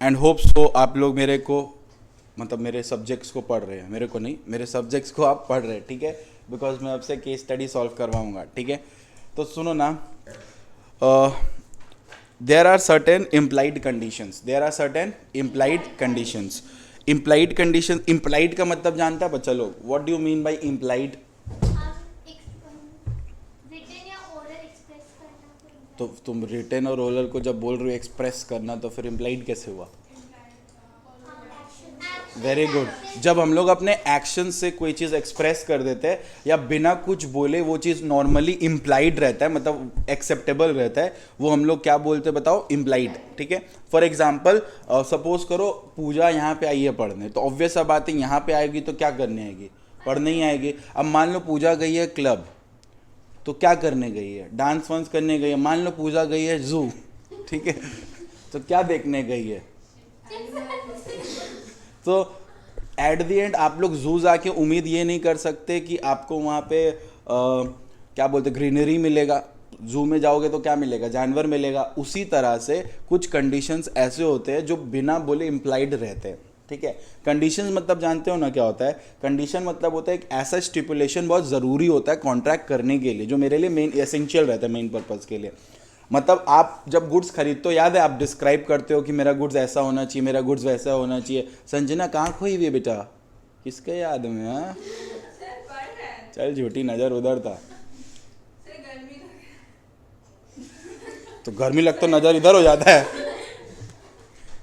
And hope so आप लोग मेरे को मतलब मेरे सब्जेक्ट्स को पढ़ रहे हैं, मेरे को नहीं, मेरे सब्जेक्ट्स को आप पढ़ रहे हैं, ठीक है। बिकॉज मैं आपसे केस स्टडी सॉल्व करवाऊंगा, ठीक है। तो सुनो ना, there are certain implied conditions, there are certain implied conditions. Implied condition, implied का मतलब जानता है बच्चा लोग, what do you mean by implied? तो तुम रिटन और ओरल को जब बोल रहे हो एक्सप्रेस करना, तो फिर इम्प्लाइड कैसे हुआ? Very good. जब हम लोग अपने एक्शन से कोई चीज़ एक्सप्रेस कर देते हैं या बिना कुछ बोले वो चीज़ नॉर्मली इम्प्लाइड रहता है, मतलब एक्सेप्टेबल रहता है, वो हम लोग क्या बोलते हैं बताओ? इम्प्लाइड, ठीक है। फॉर एग्जाम्पल सपोज करो पूजा यहाँ पे आई है पढ़ने, तो ऑब्वियस सा बात है यहाँ पे आएगी तो क्या करने आएगी? पढ़ने ही आएगी। अब मान लो पूजा गई है क्लब, तो क्या करने गई है? डांस वांस करने गई है। मान लो पूजा गई है जू, ठीक है, तो क्या देखने गई है? तो एट द एंड आप लोग जू जाके उम्मीद ये नहीं कर सकते कि आपको वहाँ पे क्या बोलते ग्रीनरी मिलेगा। जू में जाओगे तो क्या मिलेगा? जानवर मिलेगा। उसी तरह से कुछ कंडीशंस ऐसे होते हैं जो बिना बोले इम्प्लाइड रहते हैं, ठीक है। कंडीशंस मतलब जानते हो ना क्या होता है? कंडीशन मतलब होता है एक ऐसा स्टिपुलेशन बहुत ज़रूरी होता है कॉन्ट्रैक्ट करने के लिए, जो मेरे लिए मेन एसेंशियल रहता है, मेन पर्पज़ के लिए। मतलब आप जब गुड्स खरीदते हो, याद है आप डिस्क्राइब करते हो कि मेरा गुड्स ऐसा होना चाहिए, मेरा गुड्स वैसा होना चाहिए। संजना कहाँ खोई हुई है बेटा? किसके याद में? हाँ चल, झूठी नज़र उधर था। तो गर्मी लग तो नज़र इधर हो जाता है।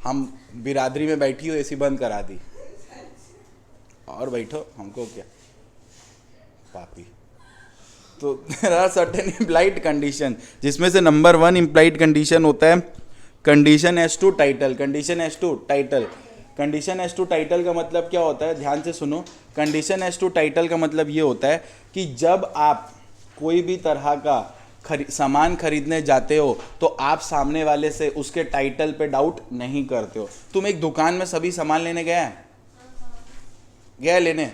हम बिरादरी में बैठी हो, एसी बंद करा दी और बैठो, हमको क्या पापी। तो there are certain implied condition, जिसमें से नंबर 1 इम्प्लाइड कंडीशन होता है condition as to title. Condition as to title, condition as to title का मतलब क्या होता है? ध्यान से सुनो। कंडीशन एज टू टाइटल का मतलब ये होता है कि जब आप कोई भी तरह का सामान खरीदने जाते हो तो आप सामने वाले से उसके टाइटल पे डाउट नहीं करते हो। तुम एक दुकान में सभी सामान लेने गया लेने,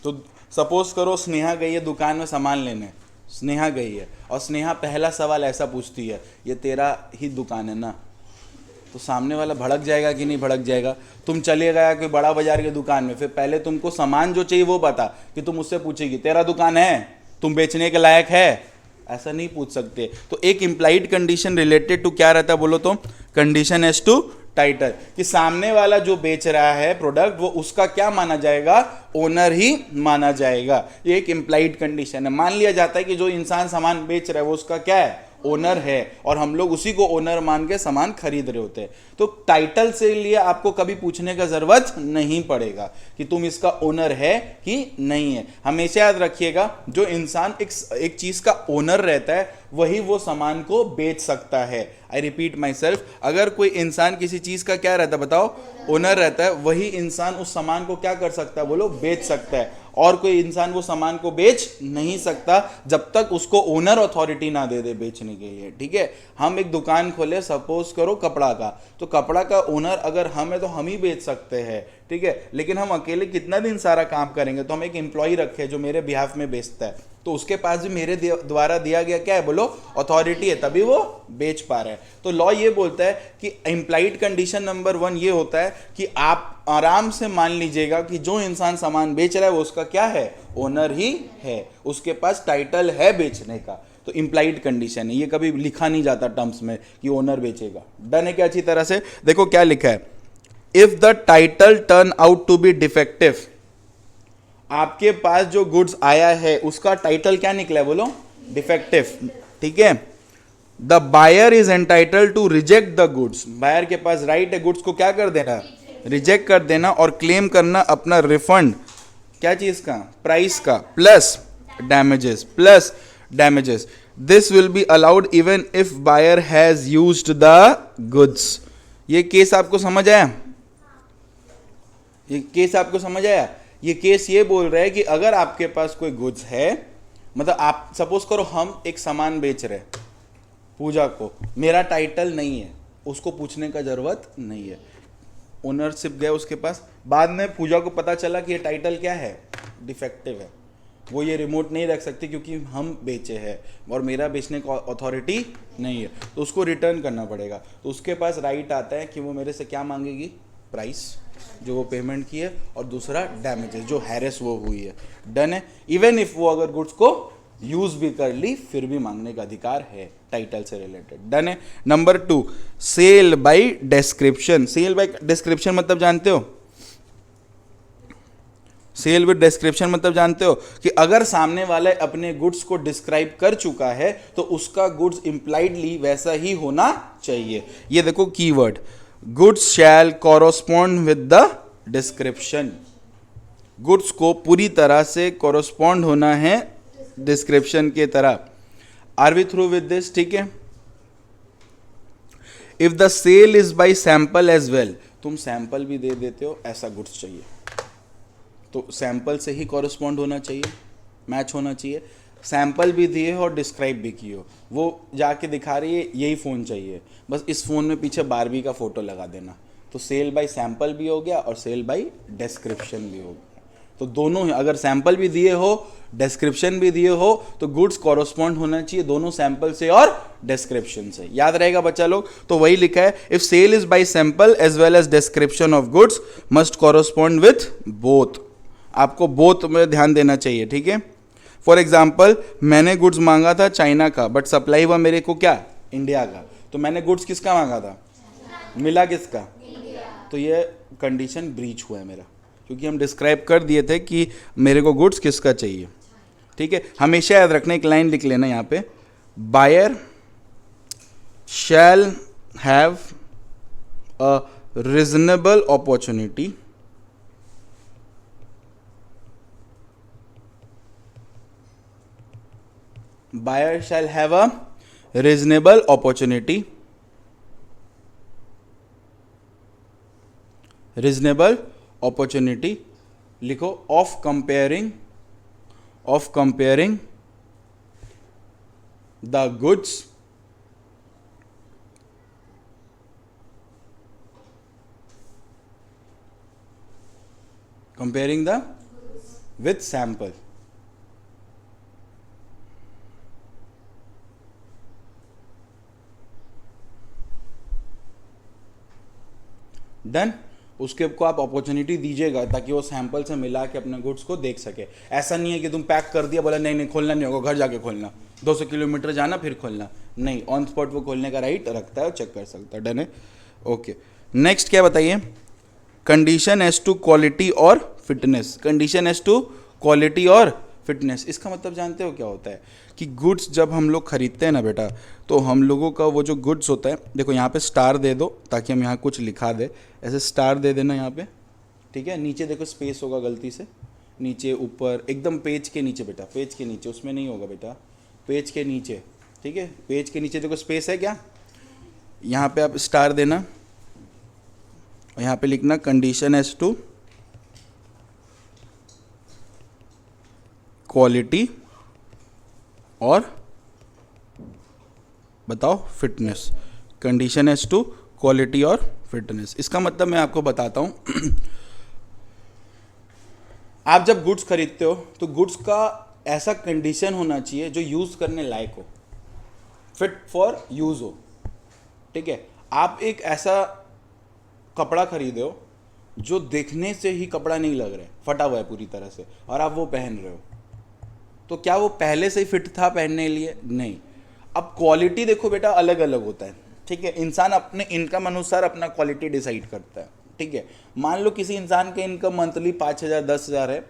तो सपोज करो स्नेहा गई है दुकान में सामान लेने, स्नेहा गई है और स्नेहा पहला सवाल ऐसा पूछती है, ये तेरा ही दुकान है ना? तो सामने वाला भड़क जाएगा कि नहीं भड़क जाएगा? तुम चले गया कोई बड़ा बाजार की दुकान में, फिर पहले तुमको सामान जो चाहिए वो बता कि तुम उससे पूछेगी तेरा दुकान है, तुम बेचने के लायक है? ऐसा नहीं पूछ सकते। तो एक इम्प्लाइड कंडीशन रिलेटेड टू क्या रहता है बोलो तो? कंडीशन एज टू टाइटल, कि सामने वाला जो बेच रहा है प्रोडक्ट वो उसका क्या माना जाएगा? ओनर ही माना जाएगा। ये एक इम्प्लाइड कंडीशन है। मान लिया जाता है कि जो इंसान सामान बेच रहा है वो उसका क्या है? ओनर है, और हम लोग उसी को ओनर मान के सामान खरीद रहे होते हैं। तो टाइटल से लिए आपको कभी पूछने का जरूरत नहीं पड़ेगा कि तुम इसका ओनर है कि नहीं है। हमेशा याद रखिएगा, जो इंसान एक चीज का ओनर रहता है वही वो सामान को बेच सकता है। आई रिपीट माई सेल्फ, अगर कोई इंसान किसी चीज का क्या रहता है बताओ? ओनर रहता है, वही इंसान उस सामान को क्या कर सकता है बोलो? बेच सकता है। और कोई इंसान वो सामान को बेच नहीं सकता जब तक उसको ओनर अथॉरिटी ना दे दे बेचने के लिए, ठीक है। हम एक दुकान खोले सपोज करो कपड़ा का, तो कपड़ा का ओनर अगर हम है तो हम ही बेच सकते हैं, ठीक है। लेकिन हम अकेले कितना दिन सारा काम करेंगे? तो हम एक एम्प्लॉय रखे जो मेरे बिहाफ में बेचता है, तो उसके पास भी मेरे द्वारा दिया गया क्या है बोलो? अथॉरिटी है, तभी वो बेच पा रहा है। तो लॉ ये बोलता है कि इम्प्लाइड कंडीशन नंबर 1 ये होता है कि आप आराम से मान लीजिएगा कि जो इंसान सामान बेच रहा है वो उसका क्या है? ओनर ही है, उसके पास टाइटल है बेचने का। तो इम्प्लाइड कंडीशन है, ये कभी लिखा नहीं जाता टर्म्स में कि ओनर बेचेगा। डन है क्या? अच्छी तरह से देखो क्या लिखा है, if the title turn out to be defective. आपके पास जो गुड्स आया है उसका टाइटल क्या निकला है बोलो? डिफेक्टिव, ठीक है। The buyer is entitled to reject the goods. Buyer के पास राइट है गुड्स को क्या कर देना? रिजेक्ट कर देना, और क्लेम करना अपना रिफंड क्या चीज का? प्राइस का, plus damages. This will be allowed even if buyer has used the goods. ये केस आपको समझ आया? ये केस आपको समझ आया? ये केस ये बोल रहा है कि अगर आपके पास कोई गुड्स है, मतलब आप सपोज करो हम एक सामान बेच रहे पूजा को, मेरा टाइटल नहीं है, उसको पूछने का जरूरत नहीं है, ओनरशिप गया उसके पास। बाद में पूजा को पता चला कि ये टाइटल क्या है? डिफेक्टिव है, वो ये रिमोट नहीं रख सकती क्योंकि हम बेचे हैं और मेरा बेचने का अथॉरिटी नहीं है, तो उसको रिटर्न करना पड़ेगा। तो उसके पास राइट आता है कि वो मेरे से क्या मांगेगी, प्राइस जो वो पेमेंट की है, और दूसरा डैमेजेस जो हैरेस वो हुई है। डन है। इवन इफ वो अगर गुड्स को यूज भी कर ली फिर भी मांगने का अधिकार है टाइटल से रिलेटेड। डन है। Number 2, sale by description. Sale by description मतलब जानते हो, सेल विद डिस्क्रिप्शन मतलब जानते हो कि अगर सामने वाला अपने गुड्स को डिस्क्राइब कर चुका है तो उसका गुड्स इंप्लाइडली वैसा ही होना चाहिए। ये देखो keyword, goods shall correspond with the description. Goods को पूरी तरह से कॉरस्पॉन्ड होना है डिस्क्रिप्शन के तरह। Are we through with this? ठीक है। If the sale is by sample as well, तुम सैंपल भी दे देते हो, ऐसा गुड्स चाहिए तो सैंपल से ही कॉरस्पॉन्ड होना चाहिए, मैच होना चाहिए। सैंपल भी दिए हो और डिस्क्राइब भी किए हो, वो जाके दिखा रही है यही फ़ोन चाहिए, बस इस फ़ोन में पीछे बारबी का फ़ोटो लगा देना, तो सेल बाय सैंपल भी हो गया और सेल बाय डिस्क्रिप्शन भी हो गया। तो दोनों ही, अगर सैंपल भी दिए हो डिस्क्रिप्शन भी दिए हो तो गुड्स कॉरस्पॉन्ड होना चाहिए दोनों सैंपल से और डिस्क्रिप्शन से। याद रहेगा बच्चा लोग? तो वही लिखा है, if sale is by sample as well as description of goods must correspond with both. आपको बोथ में ध्यान देना चाहिए, ठीक है। फॉर एग्जाम्पल, मैंने गुड्स मांगा था चाइना का बट सप्लाई हुआ मेरे को क्या, इंडिया का, तो मैंने गुड्स किसका मांगा था, मिला किसका, तो ये कंडीशन ब्रीच हुआ है मेरा, क्योंकि हम डिस्क्राइब कर दिए थे कि मेरे को गुड्स किसका चाहिए। ठीक है, हमेशा याद रखना, एक लाइन लिख लेना यहाँ पे, buyer shall have a reasonable opportunity buyer shall have a reasonable opportunity, reasonable opportunity लिखो, of comparing the goods with sample। Done. उसके को आप अपॉर्चुनिटी दीजिएगा ताकि वो सैंपल से मिला के अपने गुड्स को देख सके। ऐसा नहीं है कि तुम पैक कर दिया, बोला नहीं नहीं खोलना नहीं होगा, घर जाके खोलना, 200 किलोमीटर जाना फिर खोलना, नहीं, ऑन स्पॉट वो खोलने का राइट रखता है और चेक कर सकता है। डन है। ओके, नेक्स्ट क्या बताइए, कंडीशन एज टू क्वालिटी और fitness. Condition as to quality और फिटनेस, इसका मतलब जानते हो क्या होता है कि गुड्स जब हम लोग खरीदते हैं ना बेटा, तो हम लोगों का वो जो गुड्स होता है, देखो यहाँ पे स्टार दे दो ताकि हम यहाँ कुछ लिखा दे, ऐसे स्टार दे देना यहाँ पे, ठीक है। नीचे देखो स्पेस होगा गलती से, नीचे ऊपर एकदम पेज के नीचे बेटा, पेज के नीचे, उसमें नहीं होगा बेटा, पेज के नीचे, ठीक है, पेज के नीचे देखो स्पेस है क्या, यहाँ पे आप स्टार देना और यहाँ पे लिखना कंडीशन एज टू क्वालिटी और बताओ fitness. Condition as to quality और फिटनेस, इसका मतलब मैं आपको बताता हूं आप जब गुड्स खरीदते हो तो गुड्स का ऐसा कंडीशन होना चाहिए जो यूज करने लायक हो, फिट फॉर यूज हो, ठीक है। आप एक ऐसा कपड़ा खरीदे हो जो देखने से ही कपड़ा नहीं लग रहा है, फटा हुआ है पूरी तरह से, और आप वो पहन रहे हो, तो क्या वो पहले से ही फिट था पहनने के लिए? नहीं। अब क्वालिटी देखो बेटा अलग अलग होता है, ठीक है। इंसान अपने इनकम अनुसार अपना क्वालिटी डिसाइड करता है, ठीक है। मान लो किसी इंसान के इनकम मंथली 5,000 10,000 है,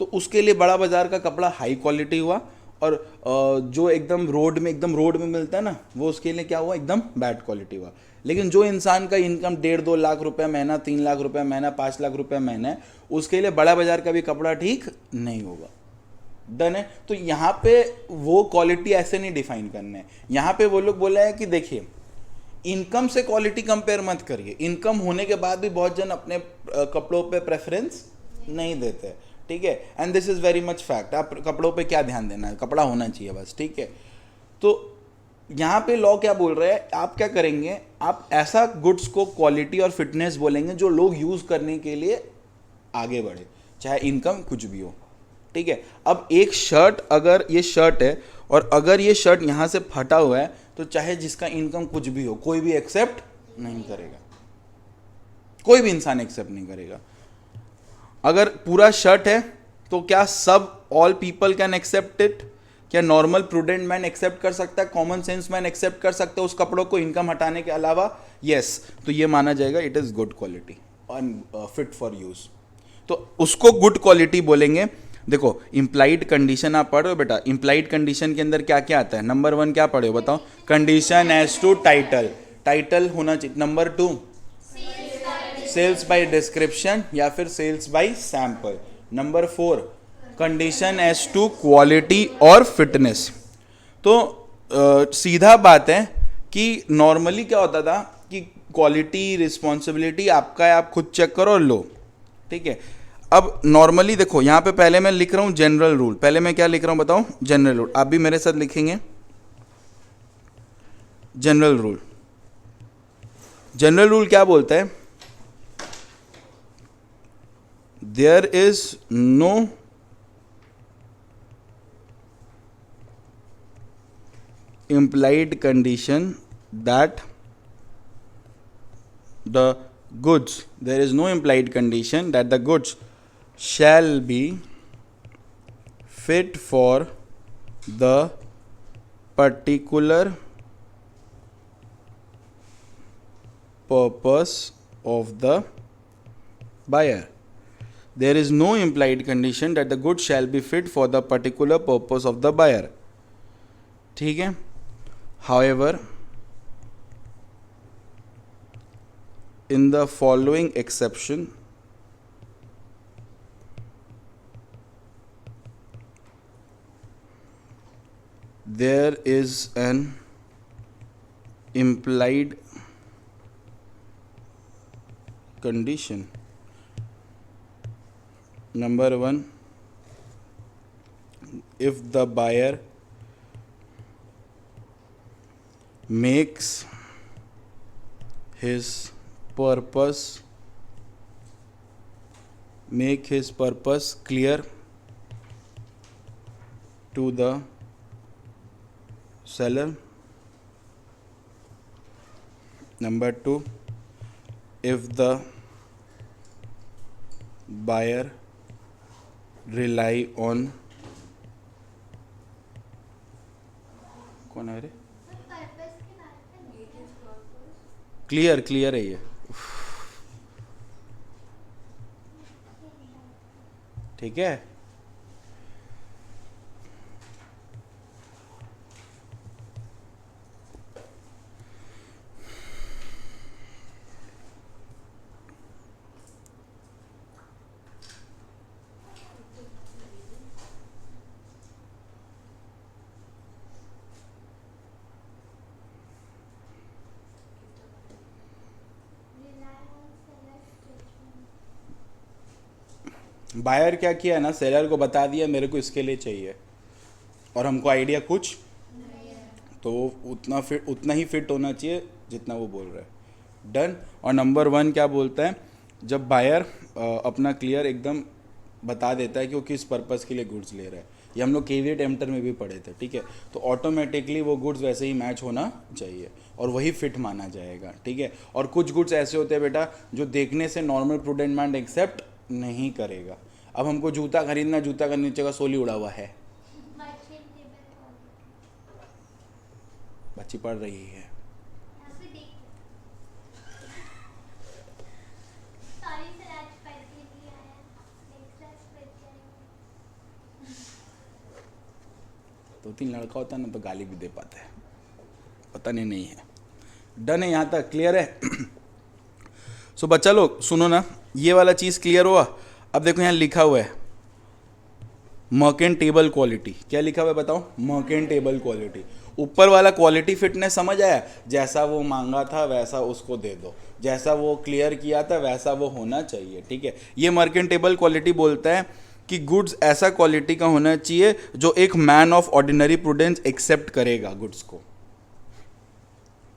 तो उसके लिए बड़ा बाजार का कपड़ा हाई क्वालिटी हुआ, और जो एकदम रोड में मिलता है ना, वो उसके लिए क्या हुआ, एकदम बैड क्वालिटी हुआ। लेकिन जो इंसान का इनकम 1.5-2 लाख रुपए महीना, 3 लाख रुपए महीना, 5 लाख रुपए महीना है, उसके लिए बड़ा बाजार का भी कपड़ा ठीक नहीं होगा। डन है। तो यहाँ पे वो क्वालिटी ऐसे नहीं डिफाइन करना है, यहाँ पे वो लोग बोला है कि देखिए इनकम से क्वालिटी कंपेयर मत करिए। इनकम होने के बाद भी बहुत जन अपने कपड़ों पे प्रेफरेंस नहीं देते, ठीक है, and this is very much fact. आप कपड़ों पे क्या ध्यान देना है, कपड़ा होना चाहिए बस, ठीक है। तो यहाँ पे लॉ क्या बोल रहे हैं, आप क्या करेंगे, आप ऐसा गुड्स को क्वालिटी और फिटनेस बोलेंगे जो लोग यूज करने के लिए आगे बढ़े, चाहे इनकम कुछ भी हो, ठीक है। अब एक शर्ट, अगर ये शर्ट है और अगर ये शर्ट यहाँ से फटा हुआ है तो चाहे जिसका इनकम कुछ भी हो, कोई भी एक्सेप्ट नहीं करेगा, कोई भी इंसान एक्सेप्ट नहीं करेगा। अगर पूरा शर्ट है तो क्या सब all people can accept it? क्या नॉर्मल प्रूडेंट मैन एक्सेप्ट कर सकता है? कॉमन सेंस मैन एक्सेप्ट कर सकता है उस कपड़ों को इनकम हटाने के अलावा? यस, तो ये माना जाएगा इट इज गुड क्वालिटी और फिट फॉर यूज, तो उसको गुड क्वालिटी बोलेंगे। देखो इंप्लाइड कंडीशन आप पढ़ रहे हो बेटा, इंप्लाइड कंडीशन के अंदर क्या क्या आता है? नंबर 1 क्या पढ़े हो बताओ? Condition as to title, title होना चाहिए। नंबर 2 सेल्स बाय डिस्क्रिप्शन या फिर sales by sample. Number 4 condition as to quality और फिटनेस। तो सीधा बात है कि नॉर्मली क्या होता था कि क्वालिटी रिस्पॉन्सिबिलिटी आपका है, आप खुद चेक करो और लो, ठीक है। अब नॉर्मली देखो यहाँ पे पहले मैं लिख रहा हूँ जनरल रूल, पहले मैं क्या लिख रहा हूँ बताओ? General rule. आप भी मेरे साथ लिखेंगे जनरल रूल। जनरल रूल क्या बोलता है? There is no implied condition that the goods, there is no implied condition that the goods shall be fit for the particular purpose of the buyer. There is no implied condition that the goods shall be fit for the particular purpose of the buyer. ठीक है। However, in the following exception, there is an implied condition. Number 1, if the buyer makes his purpose clear to the seller. Number 2, if the buyer rely on, कौन है रे? Clear है ये, ठीक है। Buyer क्या किया ना, सेलर को बता दिया मेरे को इसके लिए चाहिए और हमको आइडिया कुछ तो उतना ही फिट होना चाहिए जितना वो बोल रहा है। डन। और नंबर 1 क्या बोलता है? जब बायर अपना क्लियर एकदम बता देता है कि वो किस पर्पस के लिए गुड्स ले रहा है, ये हम लोग केवीएट एम्प्टर में भी पढ़े थे, ठीक है। तो ऑटोमेटिकली वो गुड्स वैसे ही मैच होना चाहिए और वही फिट माना जाएगा, ठीक है। और कुछ गुड्स ऐसे होते हैं बेटा जो देखने से नॉर्मल प्रूडेंट माइंड एक्सेप्ट नहीं करेगा। अब हमको जूता खरीदना, जूता का नीचे का सोली उड़ा हुआ है, बच्ची पढ़ रही है, दो तीन लड़का होता है ना तो गाली भी दे पाता है, पता नहीं है। डन है, यहाँ तक क्लियर है? सो बच्चा लोग सुनो ना, ये वाला चीज़ क्लियर हुआ। अब देखो यहाँ लिखा हुआ है मर्केंटेबल क्वालिटी। क्या लिखा हुआ है बताओ? मर्केंटेबल क्वालिटी। ऊपर वाला क्वालिटी फिटनेस समझ आया? जैसा वो मांगा था वैसा उसको दे दो, जैसा वो क्लियर किया था वैसा वो होना चाहिए, ठीक है। ये मर्केंटेबल क्वालिटी बोलता है कि गुड्स ऐसा क्वालिटी का होना चाहिए जो एक man of ordinary prudence accept करेगा गुड्स को।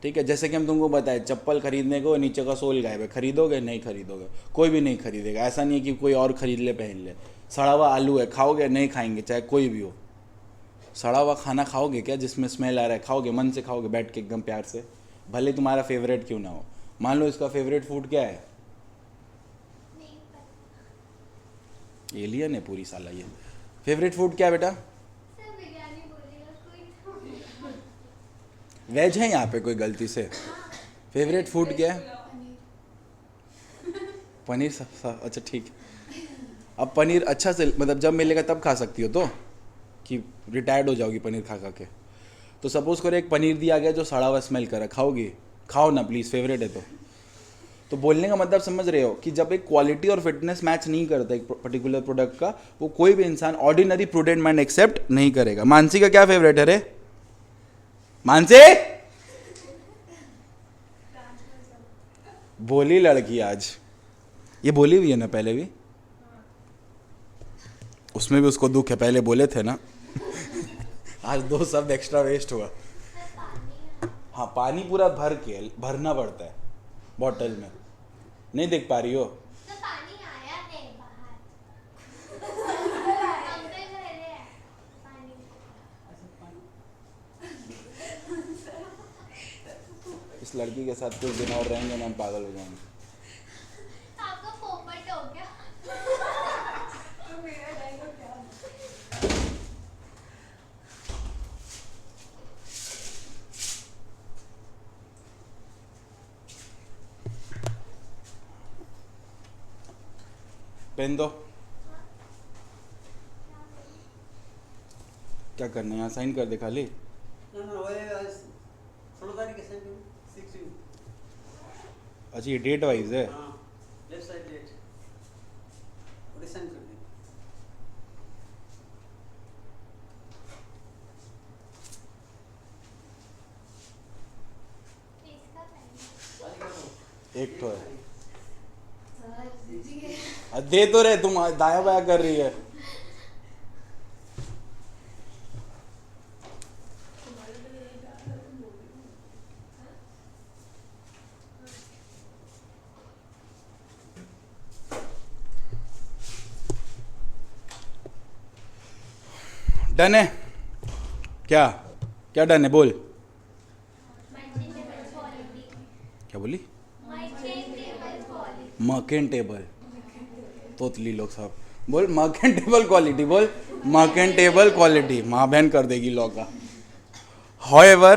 ठीक है, जैसे कि हम तुमको बताए चप्पल खरीदने को नीचे का सोल गायब है, खरीदोगे? नहीं खरीदोगे, कोई भी नहीं खरीदेगा। ऐसा नहीं है कि कोई और खरीद ले पहन ले। सड़ा हुआ आलू है, खाओगे? नहीं खाएंगे, चाहे कोई भी हो। सड़ा हुआ खाना खाओगे क्या जिसमें स्मेल आ रहा है? खाओगे? मन से खाओगे बैठ के एकदम प्यार से, भले तुम्हारा फेवरेट क्यों ना हो। मान लो इसका फेवरेट फूड क्या है? एलियन है पूरी साला ये। फेवरेट फूड क्या है बेटा? वेज है यहाँ पे कोई गलती से? फेवरेट फूड क्या है? पनीर अच्छा ठीक है। अब पनीर अच्छा से मतलब जब मिलेगा तब खा सकती हो तो, कि रिटायर्ड हो जाओगी पनीर खा खा के? तो सपोज करो एक पनीर दिया गया जो सड़ा हुआ स्मेल कर रहा है, खाओगी? खाओ ना प्लीज़, फेवरेट है तो बोलने का मतलब समझ रहे हो कि जब एक क्वालिटी और फिटनेस मैच नहीं करता एक पर्टिकुलर प्रोडक्ट का, वो कोई भी इंसान ऑर्डिनरी प्रूडेंट माइंड एक्सेप्ट नहीं करेगा। मानसी का क्या फेवरेट है रे? मानसी बोली लड़की आज, ये बोली हुई है ना पहले भी? उसमें भी उसको दुख है, पहले बोले थे ना। आज 2 शब्द एक्स्ट्रा वेस्ट हुआ। हाँ, पानी पूरा भरना पड़ता है बॉटल में। नहीं देख पा रही हो? तो पानी आया है बाहर। इस लड़की के साथ कुछ दिन और रहेंगे ना, हम पागल हो जाएंगे। आपका पोपट हो गया। तो मेरा डायलॉग क्या? पेन दो। क्या करना है यहाँ? साइन कर दे खाली। No, no, वो 16 तारीख के सेंड 6 अच्छा, ये डेट वाइज है। हाँ, लेफ्ट साइड डेट और सेंड कर दे। इसका पहले एक तो है। सर दीजिए। दे तो रहे, तुम दाया बाया कर रही है। तुम्हारे तो यही कहा था, तुम बोल रही हो। डन है क्या? क्या डन है बोल? क्या बोली? मर्केन टेबल। तोतली लोग सब बोल मर्केन टेबल क्वालिटी, बोल मर्केन टेबल क्वालिटी। माँ बहन कर देगी लॉ का। However,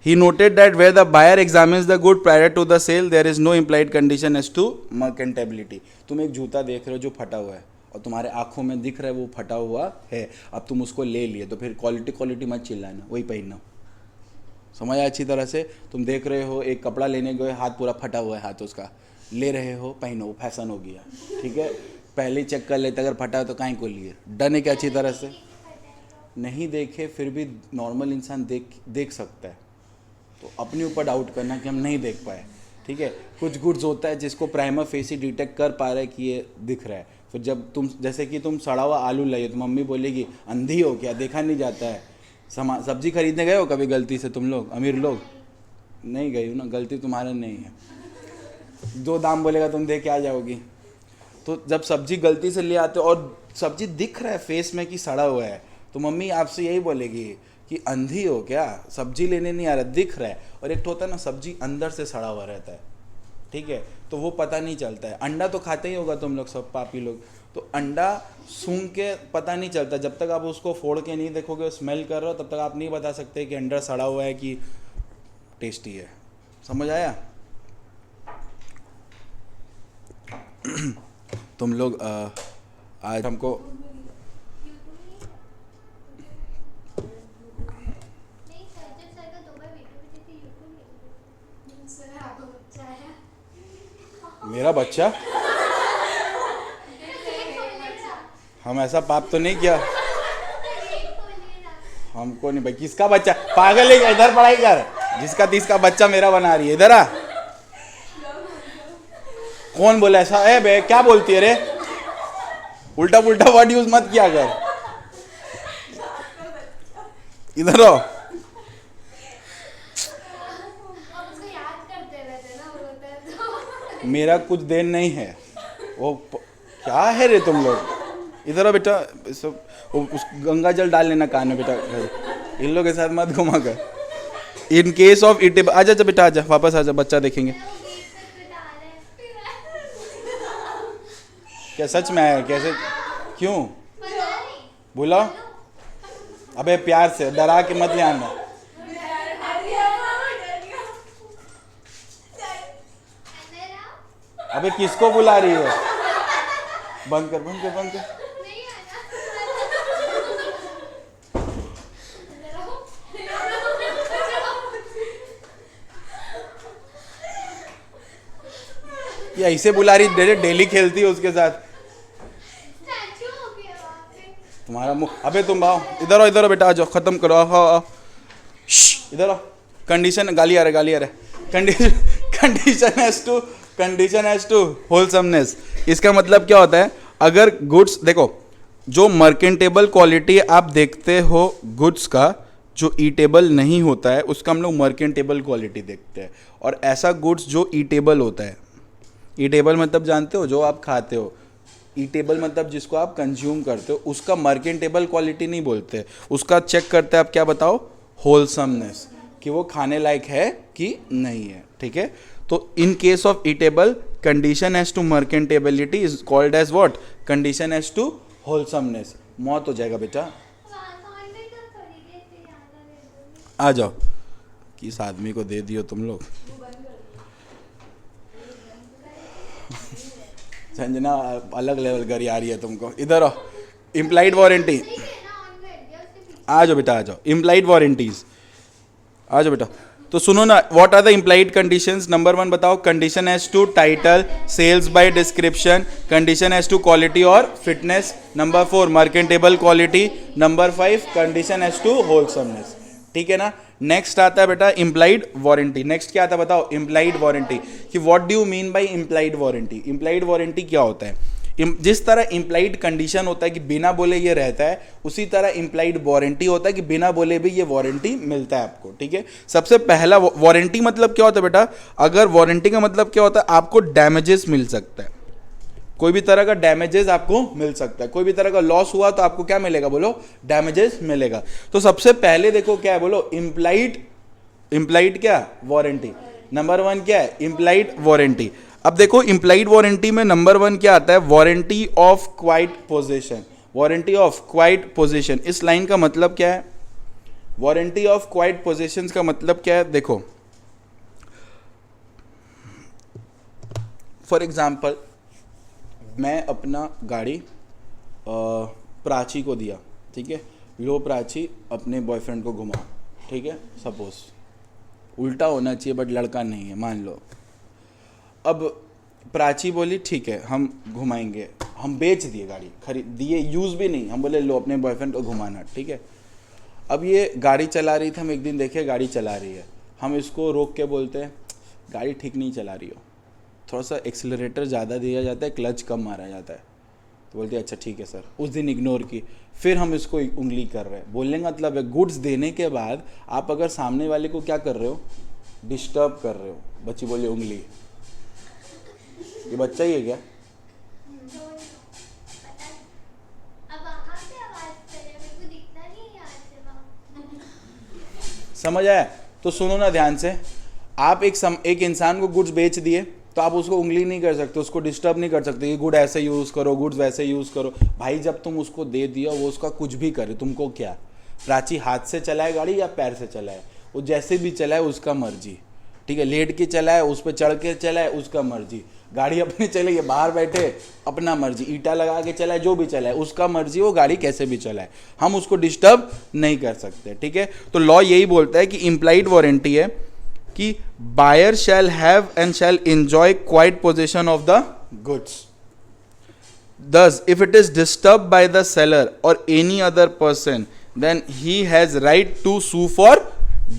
he noted that where the buyer examines the good prior to the sale, there is no implied condition as to merchantability. तुम एक जूता देख रहे हो जो फटा हुआ है और तुम्हारे आंखों में दिख रहा है वो फटा हुआ है, अब तुम उसको ले लिए तो फिर क्वालिटी मत चिल्लाना, वही पहनना। समझ आया अच्छी तरह से? तुम देख रहे हो एक कपड़ा लेने गए, हाथ पूरा फटा हुआ है, हाथ उसका ले रहे हो, पहनो, फैशन हो गया, ठीक है? पहले चेक कर लेते, अगर फटा है तो काहे को लिए। डन है क्या अच्छी तरह से? नहीं देखे फिर भी नॉर्मल इंसान देख सकता है, तो अपने ऊपर डाउट करना कि हम नहीं देख पाए, ठीक है? कुछ गुड्स होता है जिसको प्राइमर फेसी डिटेक्ट कर पा रहा है कि ये दिख रहा है। फिर जब तुम जैसे कि तुम सड़ा हुआ आलू लाइए तो मम्मी बोलेगी अंधी हो क्या, देखा नहीं जाता है? सब्जी खरीदने गए हो कभी गलती से तुम लोग? अमीर लोग नहीं गए हो ना, गलती तुम्हारा नहीं है। 2 दाम बोलेगा तुम दे के आ जाओगी। तो जब सब्जी गलती से ले आते हो और सब्जी दिख रहा है फेस में कि सड़ा हुआ है, तो मम्मी आपसे यही बोलेगी कि अंधी हो क्या, सब्जी लेने नहीं आ रहा, दिख रहा है। और एक तो होता है ना सब्जी अंदर से सड़ा हुआ रहता है, ठीक है? तो वो पता नहीं चलता है। अंडा तो खाते ही होगा तुम लोग सब पापी लोग, तो अंडा सूंघ के पता नहीं चलता, जब तक आप उसको फोड़ के नहीं देखोगे, स्मेल कर रहे हो, तब तक आप नहीं बता सकते कि अंडा सड़ा हुआ है कि टेस्टी है। समझ आया? तुम लोग आज हमको नहीं सर, जब सर का 2 बार वीडियो भी देखी यूट्यूब में। सर आपका बच्चा है। मेरा बच्चा, हम ऐसा पाप तो नहीं किया, हमको नहीं भाई। किसका बच्चा? पागल है क्या? इधर पढ़ाई कर, जिसका 30 का बच्चा मेरा बना रही है, इधर आ। कौन बोला ऐसा? ए बे क्या बोलती है रे? उल्टा पुल्टा वर्ड यूज मत किया कर। इधर आओ। मेरा कुछ देन नहीं है वो क्या है रे तुम लोग। इधर आओ बेटा, सब उस गंगा जल डाल लेना कान में बेटा, इन लोगों के साथ मत घुमा कर। इन केस ऑफ इटेबल, आजा जा बेटा, आजा वापस आजा, बच्चा देखेंगे। वो गेट तक बिठा रहे हैं। क्या सच में है कैसे, क्यों पता नहीं। बुलाओ, अबे प्यार से, डरा के मत ले आना। अंदर आओ। अबे किसको बुला रही है, बंद कर बंद कर बंद कर। नहीं आना। ये ऐसे बुला रही, डेली खेलती है उसके साथ। स्टैचू हो गया वहाँ पे। तुम्हारा मुख, अबे तुम आओ इधर आओ, इधर आओ बेटा, आ जाओ, खत्म करो, आओ आओ, इधर आओ। कंडीशन, गाली आ रहा है, गाली आ रहा है। Condition has to wholesomeness. इसका मतलब क्या होता है, अगर गुड्स देखो, जो मर्केंटेबल क्वालिटी आप देखते हो गुड्स का, जो ईटेबल नहीं होता है उसका हम लोग मर्केंटेबल क्वालिटी देखते हैं। और ऐसा गुड्स जो ईटेबल होता है, ईटेबल मतलब जानते हो जो आप खाते हो, ईटेबल मतलब जिसको आप कंज्यूम करते हो, उसका मर्केंटेबल क्वालिटी नहीं बोलते, उसका चेक करते हैं आप क्या बताओ, होलसमनेस, कि वो खाने लायक है कि नहीं है। ठीक है, तो in case of eatable, condition as to merchantability is called as what, condition as to wholesomeness. मौत हो जाएगा बेटा, वहाँ सामान में तो खरीदे थे, याद आ गया। आ जाओ। किस आदमी को दे दियो तुम लोग। संजना अलग लेवल करी आ रही है तुमको, इधर आओ। इम्प्लाइड वारंटी, सही है ना, ऑन कर दिया उसके पीछे। आ जाओ बेटा, आ जाओ। इम्प्लाइड वारंटीज, आ जाओ बेटा। तो सुनो ना, what are the implied conditions. Number 1 बताओ, condition as to title, sales by description, condition as to quality और fitness. Number 4 merchantable quality. Number 5 condition as to wholesomeness. ठीक है ना। नेक्स्ट आता है बेटा इम्प्लाइड वारंटी। नेक्स्ट क्या आता है बताओ, इम्प्लाइड वारंटी। कि what do you mean by implied warranty. Implied warranty क्या होता है, जिस तरह इम्प्लाइड कंडीशन होता है कि बिना बोले ये रहता है, उसी तरह इम्प्लाइड वारंटी होता है कि बिना बोले भी ये वारंटी मिलता है आपको। ठीक है, सबसे पहला वारंटी मतलब क्या होता है बेटा, अगर वारंटी का मतलब क्या होता है, आपको डैमेजेस मिल सकता है, कोई भी तरह का डैमेजेस आपको मिल सकता है, कोई भी तरह का लॉस हुआ तो आपको क्या मिलेगा बोलो, डैमेजेस मिलेगा। तो सबसे पहले देखो क्या है बोलो, इम्प्लाइड क्या, वारंटी। नंबर 1 क्या है, इम्प्लाइड वारंटी। अब देखो इम्प्लाइड वारंटी में नंबर 1 क्या आता है, warranty of quite position. Warranty of quite position, इस लाइन का मतलब क्या है, वारंटी ऑफ क्वाइट पोजीशन का मतलब क्या है, देखो फॉर एग्जाम्पल मैं अपना गाड़ी प्राची को दिया, ठीक है, लो प्राची अपने बॉयफ्रेंड को घुमा, ठीक है, सपोज उल्टा होना चाहिए बट लड़का नहीं है, मान लो। अब प्राची बोली ठीक है हम घुमाएंगे, हम बेच दिए गाड़ी, खरीद दिए, यूज़ भी नहीं, हम बोले लो अपने बॉयफ्रेंड को घुमाना, ठीक है। अब ये गाड़ी चला रही थी, हम एक दिन देखे गाड़ी चला रही है, हम इसको रोक के बोलते हैं गाड़ी ठीक नहीं चला रही हो, थोड़ा सा एक्सीलरेटर ज़्यादा दिया जाता है, क्लच कम मारा जाता है, तो बोलते हैं अच्छा ठीक है सर। उस दिन इग्नोर की, फिर हम इसको उंगली कर रहे हैं। बोलने का मतलब है गुड्स देने के बाद आप अगर सामने वाले को क्या कर रहे हो, डिस्टर्ब कर रहे हो। बच्ची बोले उंगली, ये बच्चा ही है क्या? अब वहाँ से आवाज करे, मेरे को दिखता नहीं है यहाँ से वहाँ। समझ आया? तो सुनो ना ध्यान से, आप एक इंसान को गुड्स बेच दिए तो आप उसको उंगली नहीं कर सकते, उसको डिस्टर्ब नहीं कर सकते कि गुड ऐसे यूज़ करो, गुड्स वैसे यूज़ करो। भाई जब तुम उसको दे दिया, वो उसका कुछ भी करे, तुमको क्या? प्राची हाथ से चलाए गाड़ी या पैर से चलाए, वो जैसे भी चलाए उसका मर्जी, ठीक है, लेट के चलाए, उस पर चढ़ के चलाए, उसका मर्जी, गाड़ी अपनी चले, ये बाहर बैठे अपना मर्जी, ईटा लगा के चलाए, जो भी चलाए उसका मर्जी, वो गाड़ी कैसे भी चलाए, हम उसको डिस्टर्ब नहीं कर सकते, ठीक है। तो लॉ यही बोलता है कि इम्प्लाइड वारंटी है कि buyer shall have and shall enjoy quiet possession of the goods. Thus, if it is disturbed by the seller or any other person, then he has right to sue for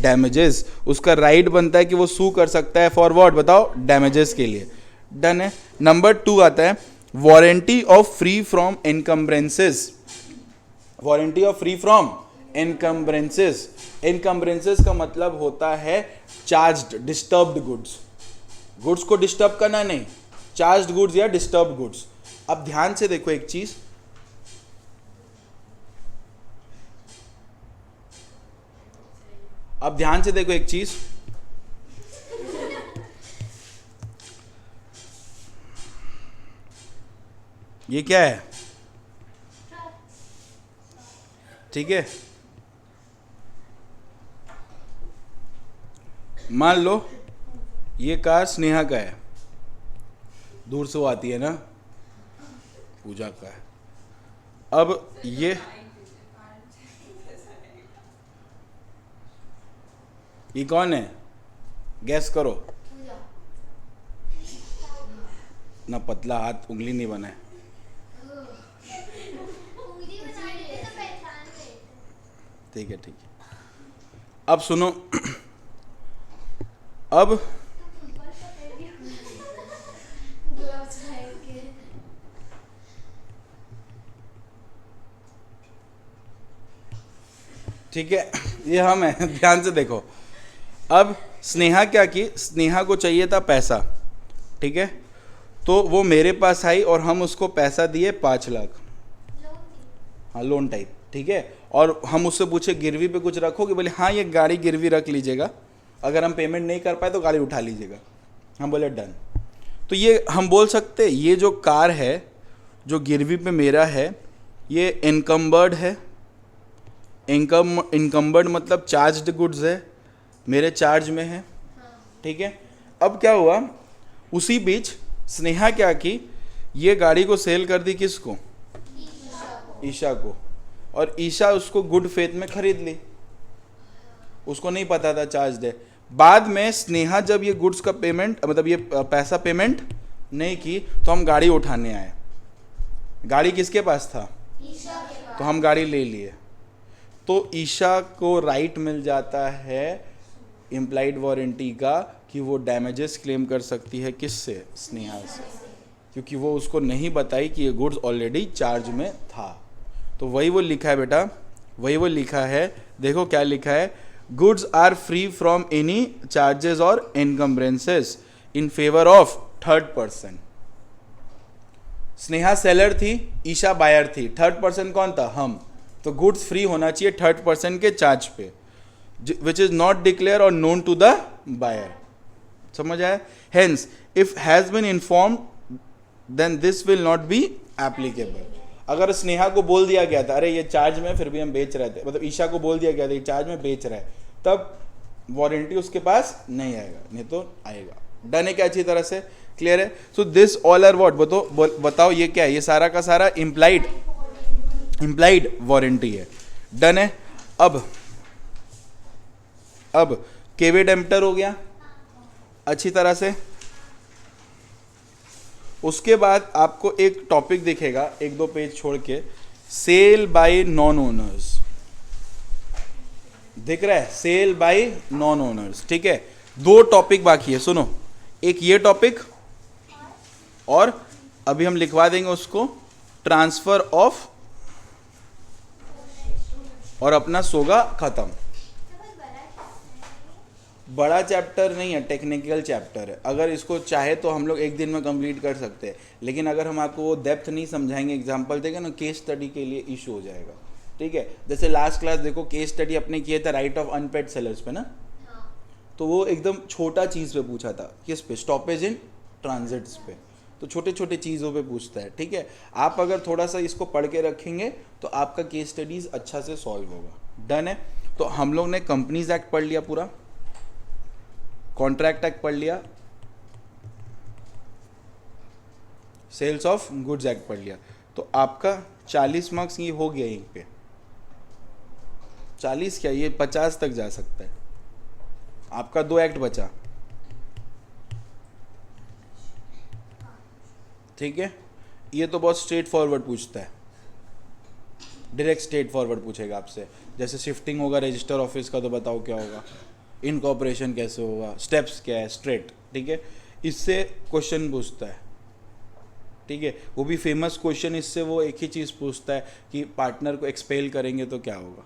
damages. उसका right बनता है कि वो sue कर सकता है for what बताओ, damages के लिए। डन है। नंबर 2 आता है warranty of free from encumbrances. Warranty of free from encumbrances. Encumbrances का मतलब होता है चार्ज्ड डिस्टर्ब्ड गुड्स, गुड्स को डिस्टर्ब करना नहीं, चार्ज्ड गुड्स या डिस्टर्ब गुड्स। अब ध्यान से देखो एक चीज, अब ध्यान से देखो एक चीज, ये क्या है, ठीक है, मान लो ये कार स्नेहा का है, दूर से वो आती है ना, पूजा का है। अब ये कौन है, गैस करो ना, पतला हाथ, उंगली नहीं बना है। उंगली बना लेते तो पहचान लेते। ठीक है, ठीक है, अब सुनो, अब ग्लव्स पहन के ठीक है, ये हम हैं, ध्यान से देखो। अब स्नेहा क्या की, स्नेहा को चाहिए था पैसा, ठीक है, तो वो मेरे पास आई और हम उसको पैसा दिए 5 लाख, हाँ लोन टाइप, ठीक है, और हम उससे पूछे गिरवी पे कुछ रखोगे, बोले हाँ ये गाड़ी गिरवी रख लीजिएगा, अगर हम पेमेंट नहीं कर पाए तो गाड़ी उठा लीजिएगा। हम बोले डन। तो ये हम बोल सकते ये जो कार है जो गिरवी पे मेरा है ये इनकम्बर्ड है, इनकम्बर्ड मतलब चार्ज्ड गुड्स है, मेरे चार्ज में है, ठीक है। अब क्या हुआ, उसी बीच स्नेहा क्या की, ये गाड़ी को सेल कर दी किसको, ईशा को, और ईशा उसको गुड फेथ में खरीद ली, उसको नहीं पता था चार्ज है। बाद में स्नेहा जब ये गुड्स का पेमेंट मतलब ये पैसा पेमेंट नहीं की तो हम गाड़ी उठाने आए, गाड़ी किसके पास था, तो हम गाड़ी ले लिए, तो ईशा को राइट मिल जाता है इम्प्लाइड वारंटी का कि वो डैमेजेस क्लेम कर सकती है किससे, स्नेहा से, क्योंकि वो उसको नहीं बताई कि ये गुड्स ऑलरेडी चार्ज में था। तो वही वो लिखा है बेटा, वही वो लिखा है, देखो क्या लिखा है, goods are free from any charges और encumbrances in favour of third person. Sneha seller थी, ईशा बायर थी, थर्ड पर्सन कौन था, हम, तो गुड्स फ्री होना चाहिए थर्ड पर्सन के चार्ज पे, विच इज नॉट डिक्लेयर और नोन टू द बायर। समझ आया, hence if has been informed then this will not be applicable. अगर स्नेहा को बोल दिया गया था अरे ये चार्ज में, फिर भी हम बेच रहे थे, मतलब ईशा को बोल दिया गया था ये चार्ज में बेच रहा है, तब वारंटी उसके पास नहीं आएगा, नहीं तो आएगा। डन है क्या, अच्छी तरह से क्लियर है। So this all are what, बताओ ये क्या है, ये सारा का सारा इम्प्लाइड वारंटी है। डन है। अब केवे डेम्पटर हो गया अच्छी तरह से। उसके बाद आपको एक टॉपिक दिखेगा 1-2 पेज छोड़ के, सेल बाय नॉन ओनर्स, दिख रहा है, सेल बाय नॉन ओनर्स, ठीक है। 2 टॉपिक बाकी है, सुनो, एक ये टॉपिक और अभी हम लिखवा देंगे उसको ट्रांसफर ऑफ, और अपना सोगा खत्म। बड़ा चैप्टर नहीं है, टेक्निकल चैप्टर है, अगर इसको चाहे तो हम लोग एक दिन में कंप्लीट कर सकते हैं, लेकिन अगर हम आपको वो डेप्थ नहीं समझाएंगे, एग्जांपल देंगे ना, केस स्टडी के लिए इशू हो जाएगा, ठीक है। जैसे लास्ट क्लास देखो केस स्टडी अपने किए थे राइट ऑफ अनपेड सेलर्स पे ना, तो वो एकदम छोटा चीज़ पे पूछा था, किस पे, स्टॉपेज इन ट्रांजिट्स पे, तो छोटे छोटे चीज़ों पे पूछता है, ठीक है। आप अगर थोड़ा सा इसको पढ़ के रखेंगे तो आपका केस स्टडीज़ अच्छा से सॉल्व होगा। डन है। तो हम लोग ने कंपनीज एक्ट पढ़ लिया पूरा, कॉन्ट्रैक्ट एक्ट पढ़ लिया, सेल्स ऑफ गुड्स एक्ट पढ़ लिया, तो आपका 40 मार्क्स ये हो गया यहीं पे, 40 क्या, ये 50 तक जा सकता है। आपका 2 एक्ट बचा, ठीक है। ये तो बहुत स्ट्रेट फॉरवर्ड पूछता है, डायरेक्ट स्ट्रेट फॉरवर्ड पूछेगा आपसे, जैसे शिफ्टिंग होगा रजिस्टर ऑफिस का तो बताओ क्या होगा, इनकॉर्पोरेशन कैसे होगा, स्टेप्स क्या है, स्ट्रेट, ठीक है। इससे क्वेश्चन पूछता है, ठीक है। वो भी फेमस क्वेश्चन इससे वो एक ही चीज़ पूछता है कि पार्टनर को एक्सपेल करेंगे तो क्या होगा,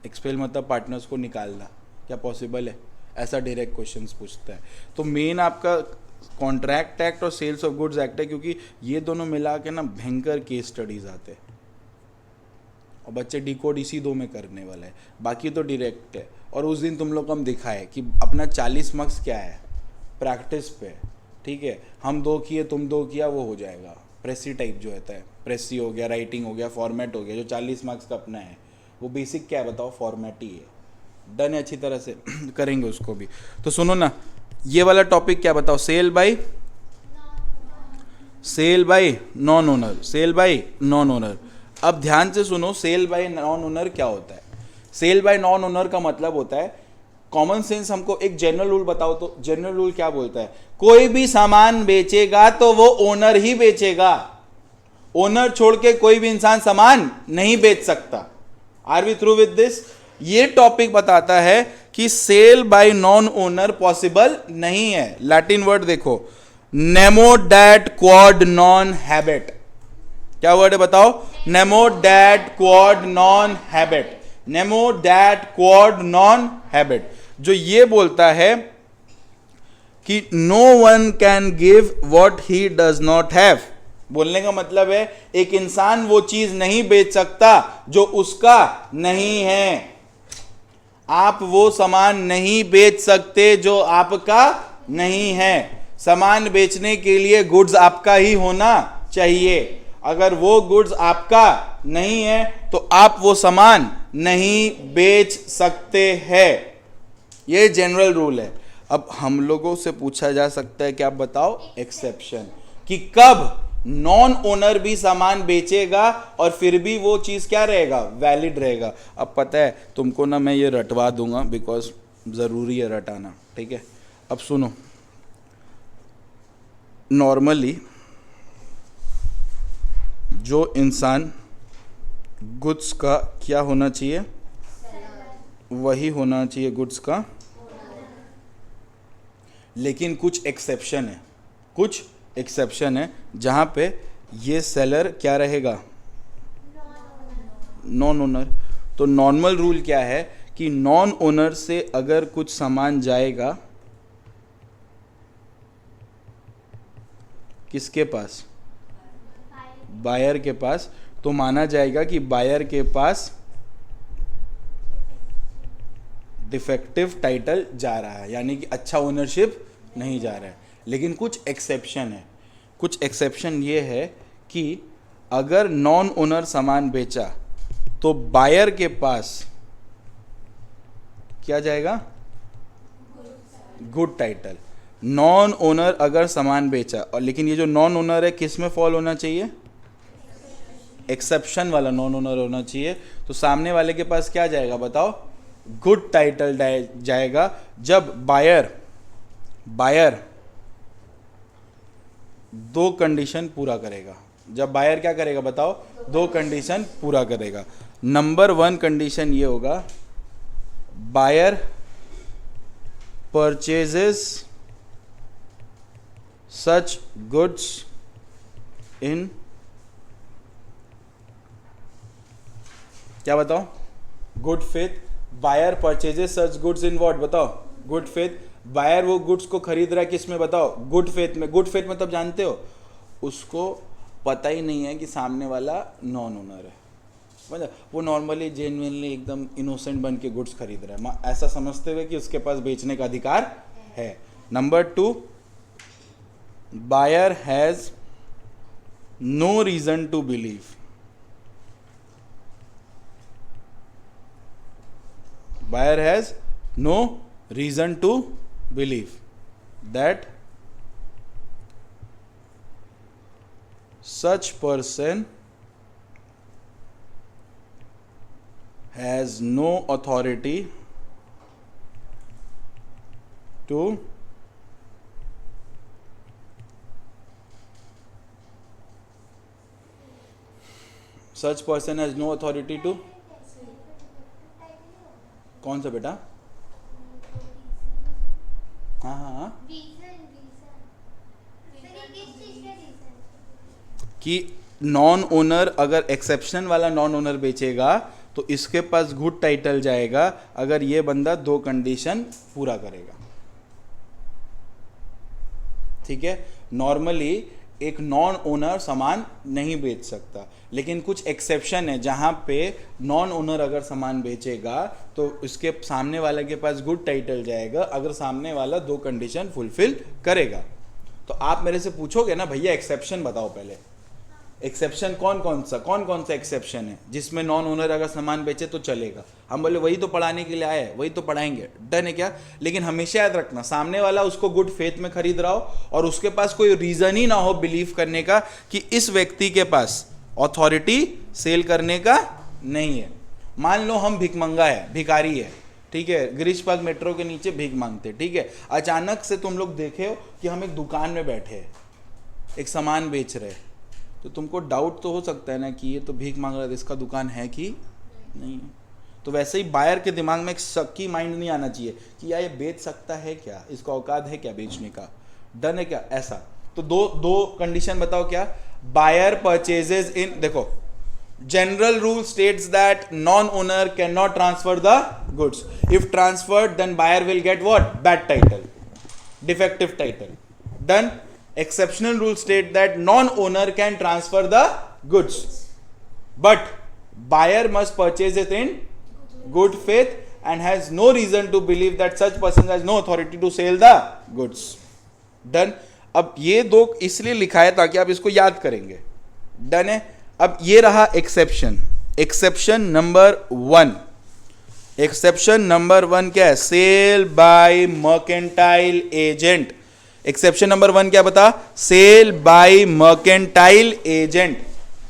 एक्सपेल मतलब पार्टनर्स को निकालना, क्या पॉसिबल है, ऐसा डायरेक्ट क्वेश्चंस पूछता है। तो मेन आपका कॉन्ट्रैक्ट एक्ट और सेल्स ऑफ गुड्स एक्ट है, क्योंकि ये दोनों मिला के ना भयंकर केस स्टडीज आते हैं और बच्चे डिकोड इसी दो में करने वाले हैं, बाकी तो डायरेक्ट है। और उस दिन तुम लोग को हम दिखाए कि अपना 40 मार्क्स क्या है, प्रैक्टिस पे, ठीक है। हम 2 किए, तुम 2 किया, वो हो जाएगा प्रेसी टाइप जो होता है, प्रेसी हो गया, राइटिंग हो गया, फॉर्मेट हो गया। जो 40 मार्क्स का अपना है वो बेसिक क्या है बताओ, फॉर्मेट ही है। डन है, अच्छी तरह से करेंगे उसको भी। तो सुनो ना, ये वाला टॉपिक क्या बताओ, sale by non owner, sale by non owner. अब ध्यान से सुनो, सेल बाय नॉन ओनर क्या होता है। सेल बाय नॉन ओनर का मतलब होता है, कॉमन सेंस हमको एक जनरल रूल बताओ तो जनरल रूल क्या बोलता है, कोई भी सामान बेचेगा तो वो ओनर ही बेचेगा, ओनर छोड़ के कोई भी इंसान सामान नहीं बेच सकता। Are we through with this? ये टॉपिक बताता है कि sale by non owner possible नहीं है। लैटिन वर्ड देखो, nemo dat quod non habet. क्या वर्ड है बताओ, nemo dat quod non habet, nemo dat quod non habet, जो ये बोलता है कि no one can give what he does not have. बोलने का मतलब है एक इंसान वो चीज नहीं बेच सकता जो उसका नहीं है। आप वो सामान नहीं बेच सकते जो आपका नहीं है। सामान बेचने के लिए गुड्स आपका ही होना चाहिए। अगर वो गुड्स आपका नहीं है तो आप वो सामान नहीं बेच सकते हैं। ये जनरल रूल है। अब हम लोगों से पूछा जा सकता है कि आप बताओ एक्सेप्शन, कि कब नॉन ओनर भी सामान बेचेगा और फिर भी वो चीज क्या रहेगा, वैलिड रहेगा। अब पता है तुमको ना, मैं ये रटवा दूंगा बिकॉज जरूरी है रटाना, ठीक है। अब सुनो, नॉर्मली जो इंसान गुड्स का क्या होना चाहिए, वही होना चाहिए गुड्स का, लेकिन कुछ एक्सेप्शन है, कुछ एक्सेप्शन है जहां पे ये सेलर क्या रहेगा, नॉन ओनर। तो नॉर्मल रूल क्या है कि नॉन ओनर से अगर कुछ सामान जाएगा किसके पास, बायर के पास, तो माना जाएगा कि बायर के पास डिफेक्टिव टाइटल जा रहा है, यानी कि अच्छा ओनरशिप नहीं जा रहा है। लेकिन कुछ एक्सेप्शन है। कुछ एक्सेप्शन ये है कि अगर नॉन ओनर सामान बेचा तो बायर के पास क्या जाएगा, गुड टाइटल। नॉन ओनर अगर सामान बेचा, और लेकिन ये जो नॉन ओनर है किस में फॉल होना चाहिए, एक्सेप्शन वाला नॉन ओनर होना चाहिए। तो सामने वाले के पास क्या जाएगा बताओ, गुड टाइटल जाएगा जब बायर 2 कंडीशन पूरा करेगा। जब बायर क्या करेगा बताओ, 2 कंडीशन पूरा करेगा। नंबर 1 कंडीशन ये होगा, buyer purchases such goods in, क्या बताओ, good faith. Buyer purchases such goods in what बताओ, गुड फेथ। बायर वो गुड्स को खरीद रहा है किस में बताओ, गुड फेथ में। गुड फेथ मतलब जानते हो, उसको पता ही नहीं है कि सामने वाला नॉन ओनर है, मतलब वो नॉर्मली जेन्युइनली एकदम इनोसेंट बन के गुड्स खरीद रहा है, ऐसा समझते हुए कि उसके पास बेचने का अधिकार है। Number 2, buyer has no reason to believe, buyer has no reason to believe that such person has no authority to such person has no authority to, कौन सा बेटा, हाँ हाँ हाँ, कि नॉन ओनर अगर एक्सेप्शन वाला नॉन ओनर बेचेगा तो इसके पास गुड टाइटल जाएगा अगर ये बंदा 2 कंडीशन पूरा करेगा। ठीक है। नॉर्मली एक नॉन ओनर सामान नहीं बेच सकता, लेकिन कुछ एक्सेप्शन है जहाँ पे नॉन ओनर अगर सामान बेचेगा तो उसके सामने वाले के पास गुड टाइटल जाएगा अगर सामने वाला दो कंडीशन फुलफिल करेगा। तो आप मेरे से पूछोगे ना भैया एक्सेप्शन बताओ पहले, एक्सेप्शन कौन कौन सा एक्सेप्शन है जिसमें नॉन ओनर अगर सामान बेचे तो चलेगा। हम बोले वही तो पढ़ाने के लिए आए हैं, वही तो पढ़ाएंगे, डन है क्या। लेकिन हमेशा याद रखना सामने वाला उसको गुड फेथ में खरीद रहा हो और उसके पास कोई रीजन ही ना हो बिलीव करने का कि इस व्यक्ति के पास अथॉरिटी सेल करने का नहीं है। मान लो हम भिखमंगा है, भिखारी है, ठीक है, गिरीश पार्क मेट्रो के नीचे भीख मांगते, ठीक है। अचानक से तुम लोग देखे हो कि हम एक दुकान में बैठे हैं, एक सामान बेच रहे, तो तुमको डाउट तो हो सकता है ना कि ये तो भीख मांग रहा है, इसका दुकान है कि नहीं। तो वैसे ही बायर के दिमाग में एक शक्की माइंड नहीं आना चाहिए कि यार ये बेच सकता है क्या, इसका औकात है क्या बेचने का, डन है क्या, ऐसा। तो दो कंडीशन बताओ क्या। बायर परचेजेस इन, देखो general rule states that non-owner cannot transfer the goods. If transferred, then buyer will get what? Bad title, defective title. Done. Exceptional rule state that non-owner can transfer the goods, but buyer must purchase it in good faith and has no reason to believe that such person has no authority to sell the goods. Done. अब ये दो इसलिए लिखा है ताकि आप इसको याद करेंगे, डन है। अब ये रहा exception. Exception number 1, exception number 1 क्या है, sale by mercantile agent. Exception number 1 क्या बता, sale by mercantile agent,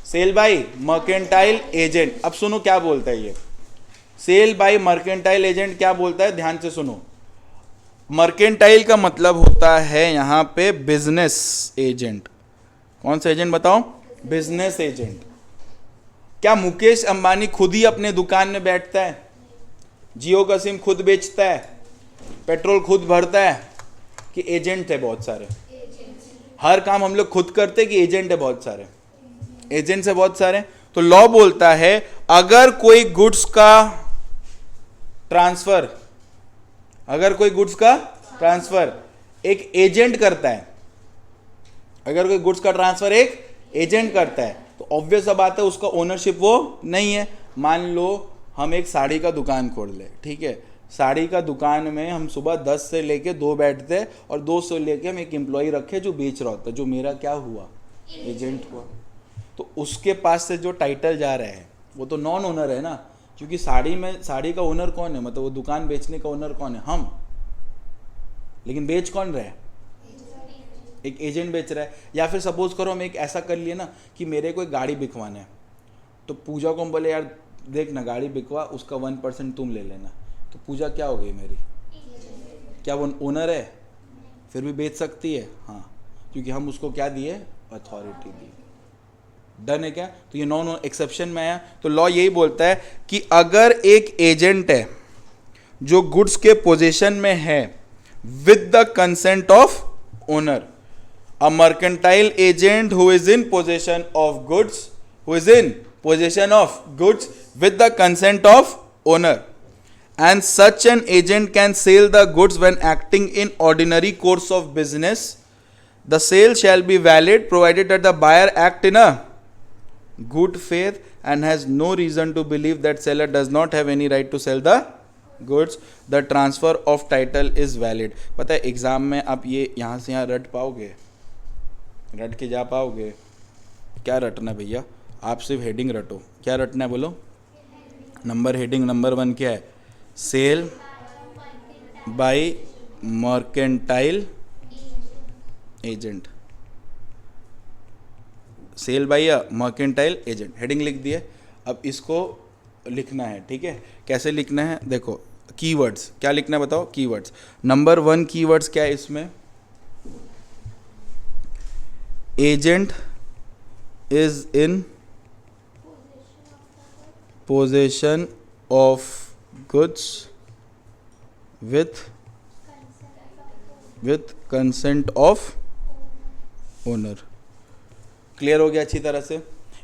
sale by mercantile agent. अब सुनो क्या बोलता है ये सेल बाय मर्केंटाइल एजेंट, क्या बोलता है, ध्यान से सुनो। मर्केंटाइल का मतलब होता है यहां पे बिजनेस एजेंट। कौन सा एजेंट बताओ, बिजनेस एजेंट। क्या मुकेश अंबानी खुद ही अपने दुकान में बैठता है, जियो का सिम खुद बेचता है, पेट्रोल खुद भरता है, कि एजेंट है बहुत सारे। हर काम हम लोग खुद करते कि एजेंट है बहुत सारे, एजेंट्स है बहुत सारे। तो लॉ बोलता है अगर कोई गुड्स का ट्रांसफर, अगर कोई गुड्स का ट्रांसफर एक एजेंट करता है, अगर कोई गुड्स का ट्रांसफर एक एजेंट करता है तो ऑब्वियस सा बात है उसका ओनरशिप वो नहीं है। मान लो हम एक साड़ी का दुकान खोल ले, ठीक है, साड़ी का दुकान में हम सुबह 10 से लेके 2 बैठते हैं और 2 से लेके हम एक एम्प्लॉय रखे जो बेच रहा होता है, जो मेरा क्या हुआ, एजेंट हुआ। तो उसके पास से जो टाइटल जा रहा है वो तो नॉन ओनर है ना, क्योंकि साड़ी का ओनर कौन है, मतलब वो दुकान बेचने का ओनर कौन है, हम। लेकिन बेच कौन रहा है, एक एजेंट बेच रहा है। या फिर सपोज करो हम एक ऐसा कर लिए ना कि मेरे को एक गाड़ी बिकवाना है, तो पूजा को हम बोले यार देख ना गाड़ी बिकवा, उसका 1% तुम ले लेना, तो पूजा क्या हो गई मेरी, क्या वो ओनर है, फिर भी बेच सकती है, हाँ, क्योंकि हम उसको क्या दिए, अथॉरिटी दी। डन है क्या। तो ये नॉन एक्सेप्शन में आया। तो लॉ यही बोलता है कि अगर एक एजेंट है जो गुड्स के पोजीशन में है with the consent of owner, a mercantile agent who is in possession of goods, who is in possession of goods with the consent of owner, and such an agent can sell the goods when acting in ordinary course of business, the sale shall be valid provided that the buyer act in a good faith and has no reason to believe that seller does not have any right to sell the goods. The transfer of title is valid. पता है exam में आप ये यहाँ से यहाँ रट पाओगे, रट के जा पाओगे, क्या रटना भैया, आप सिर्फ हेडिंग रटो। क्या रटना है बोलो, नंबर हेडिंग नंबर 1 क्या है, sale by mercantile agent, sale by mercantile agent, heading लिख दिए। अब इसको लिखना है, ठीक है, कैसे लिखना है देखो, कीवर्ड्स क्या लिखना है बताओ, कीवर्ड्स। नंबर 1 कीवर्ड्स क्या है इसमें, agent is in possession of goods with consent of owner. Clear हो गया अच्छी तरह से।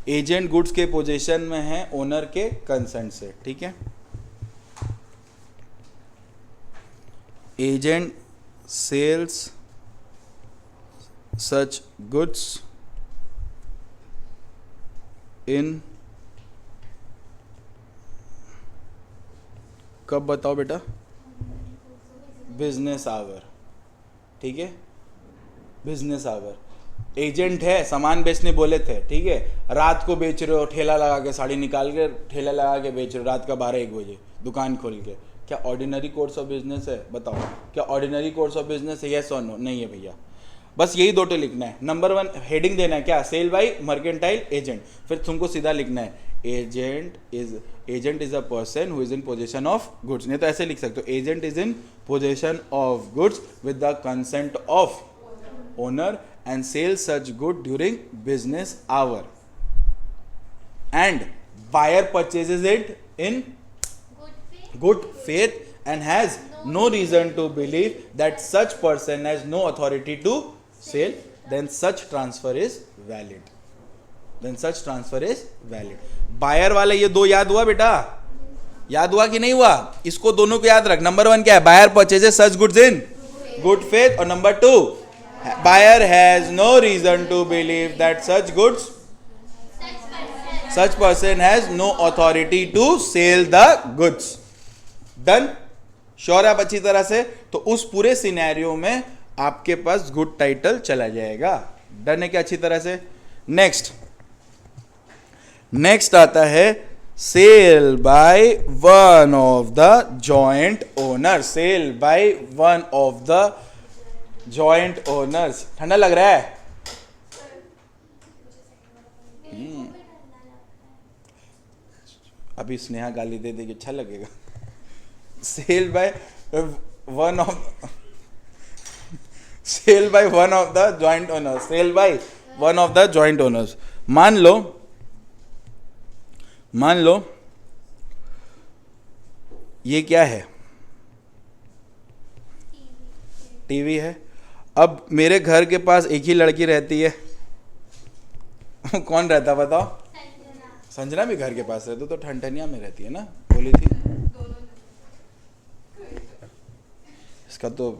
एजेंट गुड्स के पोजीशन में है ओनर के कंसेंट से, ठीक है। Agent sells such goods in कब बताओ बेटा? बिजनेस आवर, ठीक है, बिजनेस आवर। एजेंट है, सामान बेचने बोले थे, ठीक है, रात को बेच रहे हो, ठेला लगा के, साड़ी निकाल के ठेला लगा के बेच रहे हो रात का 12-1 बजे दुकान खोल के, क्या ऑर्डिनरी कोर्स ऑफ बिजनेस है? बताओ, क्या ऑर्डिनरी कोर्स ऑफ बिजनेस है? यस और नो? नहीं है भैया। बस यही 2 लिखना है। नंबर 1 हेडिंग देना है क्या? Sale by mercantile agent. फिर तुमको सीधा लिखना है agent is a person who is in possession of goods. नहीं तो ऐसे लिख सकते हो, agent is in possession of goods with the consent of owner and sell such good during business hour, and buyer purchases it in good faith and has no reason to believe that such person has no authority to sell, then such transfer is valid. Buyer वाला ये 2 याद हुआ बेटा? याद हुआ कि नहीं हुआ? इसको दोनों को याद रख। नंबर 1 क्या है? buyer purchases such goods in good faith, और number 2 buyer has no reason to believe that such person has no authority to sell the goods. Done? Sure आप अच्छी तरह से? तो उस पूरे सिनेरियो में आपके पास गुड टाइटल चला जाएगा। डन है क्या अच्छी तरह से? नेक्स्ट आता है sale by one of the joint owner. Sale by one of the joint owners. ठंडा लग रहा है? अभी स्नेहा गाली दे देगी, अच्छा लगेगा। Sale by one of the joint owners. Sale by one of the joint owners. मान लो ये क्या है? टीवी है। अब मेरे घर के पास एक ही लड़की रहती है। कौन रहता बताओ? संजना भी घर के पास रहती तो ठनठनिया में रहती है ना, बोली थी। इसका तो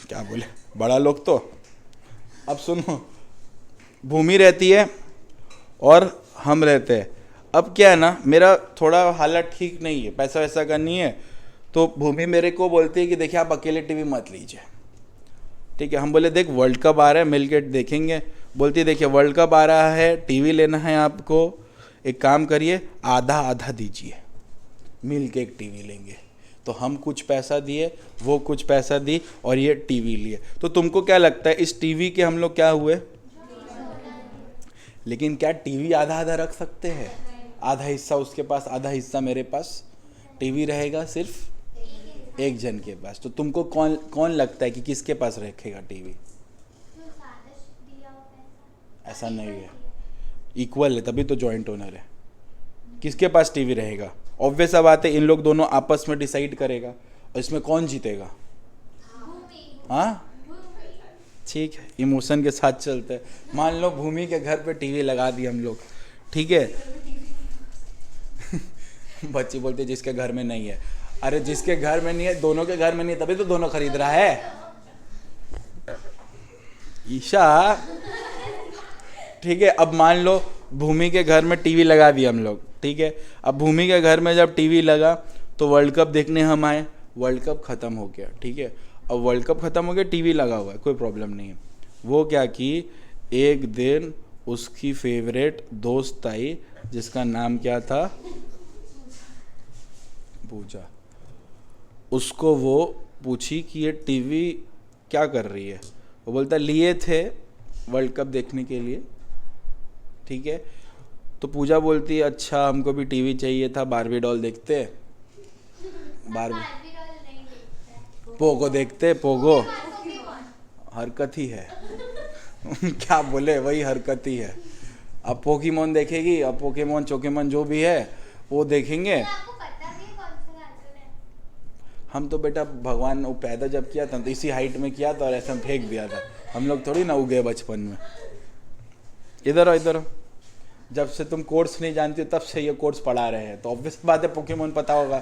क्या बोले बड़ा लोग तो। अब सुनो, भूमि रहती है और हम रहते हैं। अब क्या है ना, मेरा थोड़ा हालत ठीक नहीं है, पैसा वैसा का नहीं है, तो भूमि मेरे को बोलती है कि देखिए आप अकेले टीवी मत लीजिए, ठीक है। हम बोले देख वर्ल्ड कप आ रहा है, मिलके देखेंगे। बोलती है देखिए वर्ल्ड कप आ रहा है, टीवी लेना है आपको, एक काम करिए आधा आधा दीजिए, मिल के एक टीवी लेंगे। तो हम कुछ पैसा दिए, वो कुछ पैसा दी और ये टीवी लिए। तो तुमको क्या लगता है इस टीवी के हम लोग क्या हुए? लेकिन क्या टीवी आधा आधा रख सकते हैं? आधा हिस्सा उसके पास, आधा हिस्सा मेरे पास। टीवी रहेगा सिर्फ एक जन के पास। तो तुमको कौन लगता है कि किसके पास रखेगा टीवी? ऐसा नहीं है, इक्वल है, तभी तो जॉइंट ओनर है। किसके पास टीवी रहेगा? ऑब्वियस सा बात है, इन लोग दोनों आपस में डिसाइड करेगा। और इसमें कौन जीतेगा? हाँ ठीक है, इमोशन के साथ चलते हैं। मान लो भूमि के घर पे टीवी लगा दी हम लोग, ठीक है। बच्ची बोलती है जिसके घर में नहीं है। अरे जिसके घर में नहीं है, दोनों के घर में नहीं है, तभी तो दोनों खरीद रहा है। ईशा ठीक है। अब मान लो भूमि के घर में टीवी लगा दिया हम लोग, ठीक है। अब भूमि के घर में जब टीवी लगा तो वर्ल्ड कप देखने हम आए, वर्ल्ड कप ख़त्म हो गया, ठीक है। अब वर्ल्ड कप ख़त्म हो गया, टीवी लगा हुआ है, कोई प्रॉब्लम नहीं है। वो क्या कि एक दिन उसकी फेवरेट दोस्त आई जिसका नाम क्या था? पूजा। उसको वो पूछी कि ये टीवी क्या कर रही है? वो बोलता लिए थे वर्ल्ड कप देखने के लिए, ठीक है। तो पूजा बोलती है अच्छा हमको भी टीवी चाहिए था, बारबी डॉल देखते, पोगो देखते, पोगो हरकत ही है। क्या बोले, वही हरकत ही है। अब पोकेमोन देखेगी, अब पोकेमोन चोकेमोन जो भी है वो देखेंगे। हम तो बेटा भगवान वो पैदा जब किया था तो इसी हाइट में किया था और ऐसा फेंक दिया था। हम लोग थोड़ी ना उगे बचपन में। इधर इधर जब से तुम कोर्स नहीं जानती हो तब से ये कोर्स पढ़ा रहे हैं, तो ऑब्वियस बात है पोकेमोन पता होगा।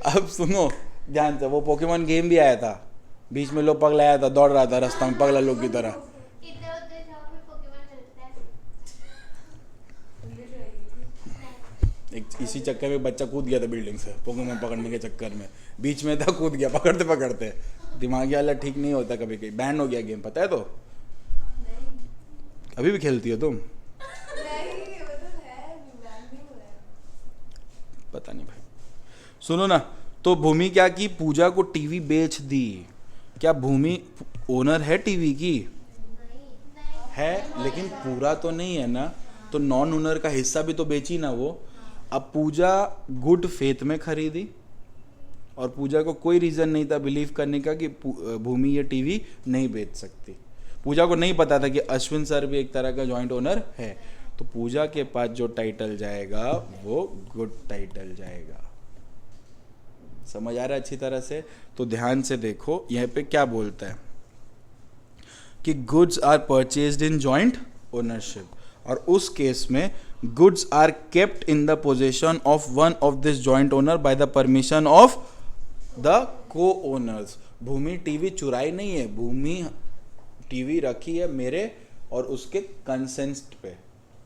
अब सुनो ध्यान से, वो पोकेमोन गेम भी आया था, बीच में लोग पगला आया था, दौड़ रहा था रास्ता में पगला लोग की तरह। एक इसी चक्कर में बच्चा कूद गया था बिल्डिंग से पोकेमोन पकड़ने के चक्कर में, बीच में था कूद गया पकड़ते पकड़ते। दिमागी हालत ठीक नहीं होता, कभी कभी बैन हो गया गेम, पता है तो। अभी भी खेलती हो तुम? नहीं वो तो है बैन नहीं हुआ है। पता नहीं भाई। सुनो ना, तो भूमि क्या की, पूजा को टीवी बेच दी। क्या भूमि ओनर है टीवी की? है, लेकिन पूरा तो नहीं है ना, तो नॉन ओनर का हिस्सा भी तो बेची ना वो। अब पूजा गुड फेथ में खरीदी और पूजा को कोई रीज़न नहीं था बिलीव करने का कि भूमि ये टीवी नहीं बेच सकती। पूजा को नहीं पता था कि अश्विन सर भी एक तरह का जॉइंट ओनर है। तो पूजा के पास जो टाइटल जाएगा वो गुड टाइटल जाएगा। समझ आ रहा है अच्छी तरह से? तो ध्यान से देखो यहाँ पे क्या बोलता है कि goods are purchased in joint ownership, और उस केस में goods are kept in the possession of one of this joint owner by the permission of the co owners. Bhumi TV चुराई नहीं है, भूमि टीवी रखी है मेरे और उसके कंसेंट पे,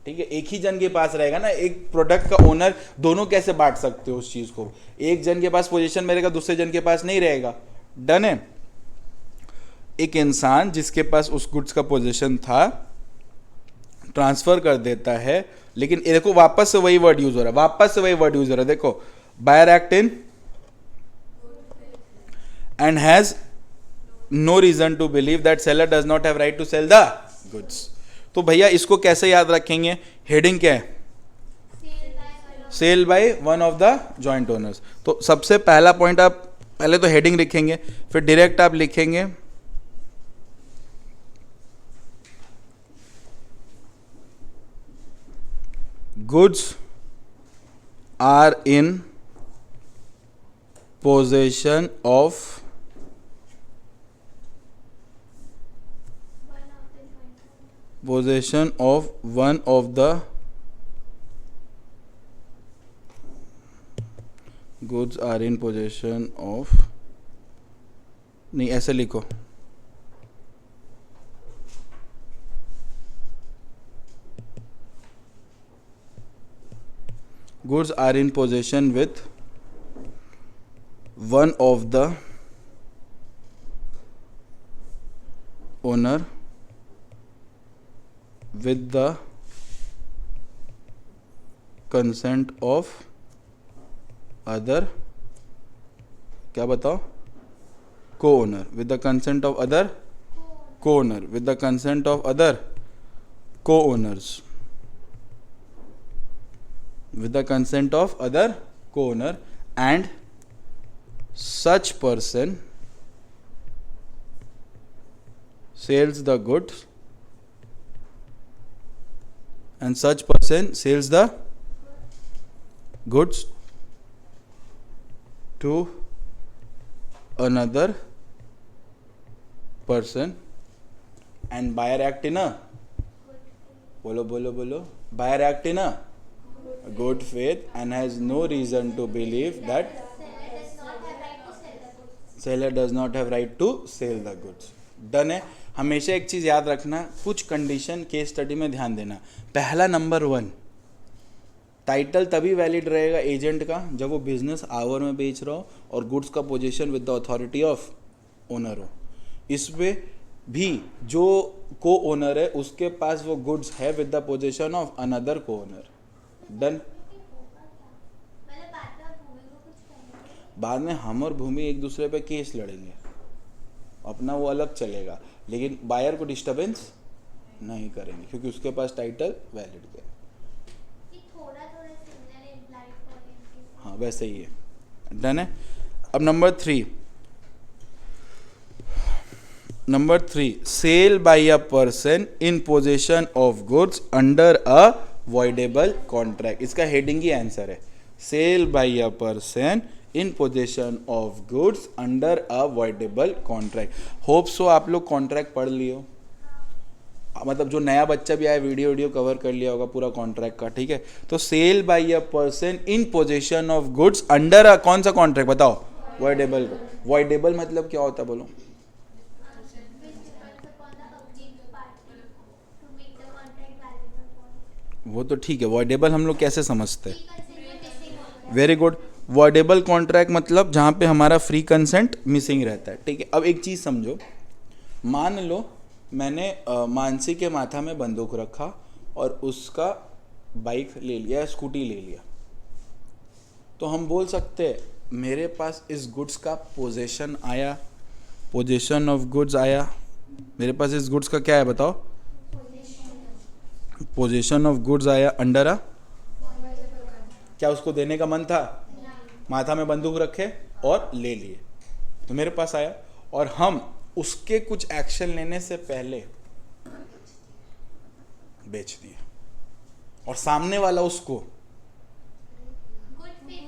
ठीक है। एक ही जन के पास रहेगा ना, एक प्रोडक्ट का ओनर दोनों कैसे बांट सकते हो उस चीज को? एक जन के पास पोजीशन में रहेगा, दूसरे जन के पास नहीं रहेगा। डन है। एक इंसान जिसके पास उस गुड्स का पोजीशन था ट्रांसफर कर देता है, लेकिन ये देखो वापस से वही वर्ड यूज हो रहा है, देखो buyer act in and has no reason to believe that seller does not have right to sell the goods। तो भैया इसको कैसे याद रखेंगे? हेडिंग क्या है? Sale by one of the joint owners. तो सबसे पहला पॉइंट आप पहले तो हेडिंग लिखेंगे, फिर डायरेक्ट आप लिखेंगे goods are in possession of possession of one of the goods are in possession of, नहीं ऐसे लिखो, goods are in possession with one of the owner with the consent of other, क्या बताओ? co-owner with the consent of other co-owner with the consent of other co-owners with the consent of other co-owner, and such person sells the goods and such person sells the goods to another person and buyer act in a, बोलो बोलो बोलो, buyer act in a good faith and has no reason to believe that seller does not have right to sell the goods। Done है। हमेशा एक चीज़ याद रखना, कुछ condition case study में ध्यान देना। पहला नंबर 1, टाइटल तभी वैलिड रहेगा एजेंट का जब वो बिजनेस आवर में बेच रहा हो और गुड्स का position with the authority of owner हो। इसमें भी जो को ओनर है उसके पास वो गुड्स है with the position of another को ओनर। डन। बाद में हम और भूमि एक दूसरे पे केस लड़ेंगे, अपना वो अलग चलेगा, लेकिन बायर को डिस्टरबेंस नहीं करेंगे क्योंकि उसके पास टाइटल वैलिड है। हाँ वैसे ही है। डन है। अब number 3, sale by a person in position of goods under a voidable contract. इसका हेडिंग ही आंसर है, sale by a person in possession of goods under a voidable contract. Hope so आप लोग कॉन्ट्रैक्ट पढ़ लिए हो, मतलब जो नया बच्चा भी आया वीडियो कवर कर लिया होगा पूरा कॉन्ट्रैक्ट का, ठीक है। तो sale by a person in possession of goods under a, कौन सा कॉन्ट्रैक्ट बताओ? वॉइडेबल। वॉइडेबल मतलब क्या होता है बोलो? वो तो ठीक है, वॉइडेबल हम लोग कैसे समझते हैं? Very good. वर्डेबल कॉन्ट्रैक्ट मतलब जहाँ पे हमारा फ्री कंसेंट मिसिंग रहता है. ठीक है, अब एक चीज़ समझो. मान लो मैंने मानसी के माथा में बंदूक रखा और उसका बाइक ले लिया या स्कूटी ले लिया, तो हम बोल सकते हैं मेरे पास इस गुड्स का पोजेशन आया, पोजेशन ऑफ गुड्स आया. मेरे पास इस गुड्स का क्या है बताओ? पोजेशन ऑफ गुड्स आया अंडर अ. क्या उसको देने का मन था? माथा में बंदूक रखे और ले लिए, तो मेरे पास आया. और हम उसके कुछ एक्शन लेने से पहले बेच दिए और सामने वाला उसको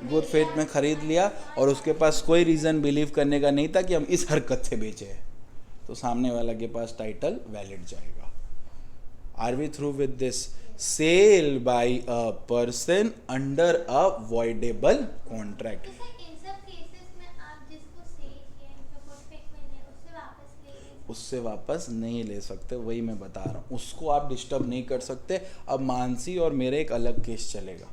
गुड फेथ में खरीद लिया और उसके पास कोई रीजन बिलीव करने का नहीं था कि हम इस हरकत से बेचे हैं, तो सामने वाला के पास टाइटल वैलिड जाएगा. Are we through with this? Sale by a person under a voidable contract. तो सर इन सब केसेस में आप जिसको सेल किया सपोज फेक मैंने उससे वापस नहीं ले सकते. वही मैं बता रहा हूँ, उसको आप डिस्टर्ब नहीं कर सकते. अब मानसी और मेरे एक अलग केस चलेगा.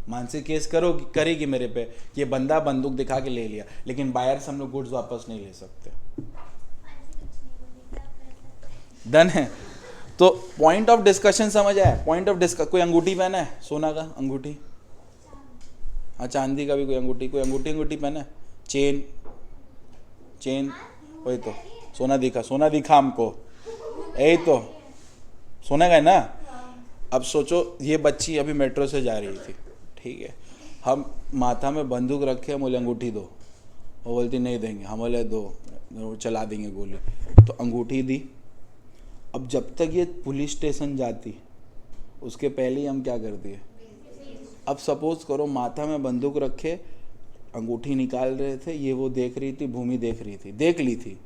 मानसी केस करेगी मेरे पे कि ये बंदा बंदूक दिखा के ले लिया, लेकिन बायर से हम लोग गुड्स वापस नहीं ले सकते. डन है. तो पॉइंट ऑफ डिस्कशन समझ आया? Point of discussion. कोई अंगूठी पहना है? सोना का अंगूठी? हाँ, चांदी का भी कोई अंगूठी पहना है? चेन वही तो सोना दिखा हमको, यही तो सोना का है ना. अब सोचो ये बच्ची अभी मेट्रो से जा रही थी, ठीक है, हम माथा में बंदूक रखे, हम बोले अंगूठी दो, वो बोलती नहीं देंगे, हम बोले दो, चला देंगे गोली, तो अंगूठी दी. अब जब तक ये पुलिस स्टेशन जाती उसके पहले ही हम क्या कर दिए. अब सपोज करो माथा में बंदूक रखे, अंगूठी निकाल रहे थे, ये वो देख रही थी, भूमि देख ली थी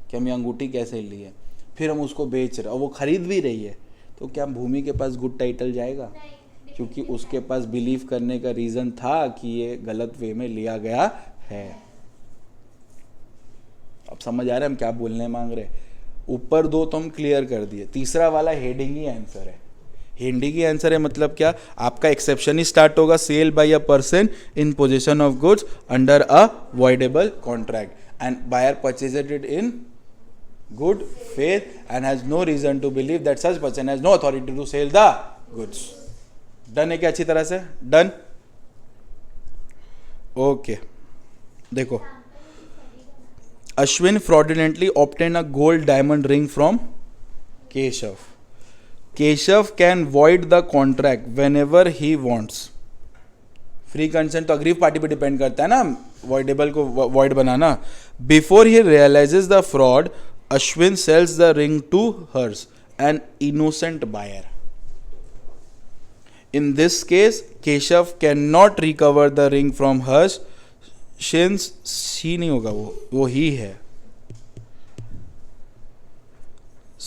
कि हम ये अंगूठी कैसे ली है, फिर हम उसको बेच रहे और वो खरीद भी रही है, तो क्या भूमि के पास गुड टाइटल जाएगा? क्योंकि उसके पास बिलीव करने का रीज़न था कि ये गलत वे में लिया गया है. अब समझ आ रहा है हम क्या बोलने मांग रहे. ऊपर दो तो हम क्लियर कर दिए, तीसरा वाला हेडिंग ही आंसर है. हेडिंग ही आंसर है मतलब क्या? आपका एक्सेप्शन ही स्टार्ट होगा sale by a person in position of goods under a voidable contract and buyer purchased it in good faith and has no reason to believe that such person has no authority to sell the goods. Done है क्या अच्छी तरह से? Done. Okay, देखो, Ashwin fraudulently obtained a gold diamond ring from Keshav. Keshav can void the contract whenever he wants. Free consent तो aggrieve party पे depend करता है ना, वॉइडेबल को वॉइड बनाना. Before he realizes the fraud, Ashwin sells the ring to hers, an innocent buyer. In this case, Keshav cannot recover the ring from hers since she नहीं होगा, वो ही है,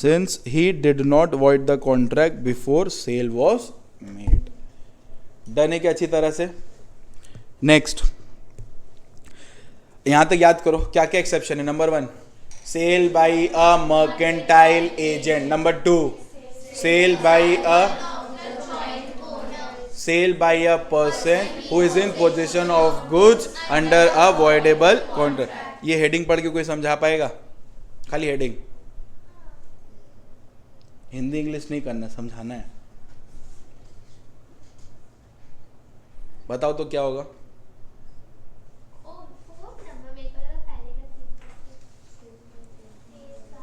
since he did not void the contract before sale was made. Done है क्या अच्छी तरह से? Next, यहां तक याद करो क्या क्या एक्सेप्शन है. Number 1, sale by a mercantile agent. Number 2, sale by a person who is in position of goods under a voidable contract. ये हेडिंग पढ़ के कोई समझा पाएगा? खाली हेडिंग, हिंदी इंग्लिश नहीं करना, समझाना है. बताओ तो क्या होगा?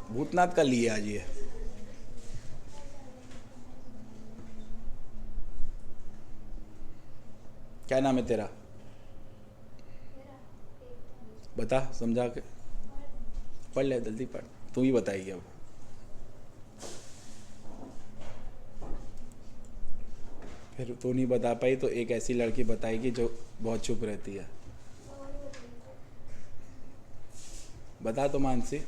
भूतनाथ का लिए आज ये. क्या नाम है तेरा? बता, समझा के पढ़ ले, जल्दी पढ़, तू ही बताएगी. अब फिर तू नहीं बता पाई तो एक ऐसी लड़की बताएगी जो बहुत चुप रहती है. बता तो मानसी.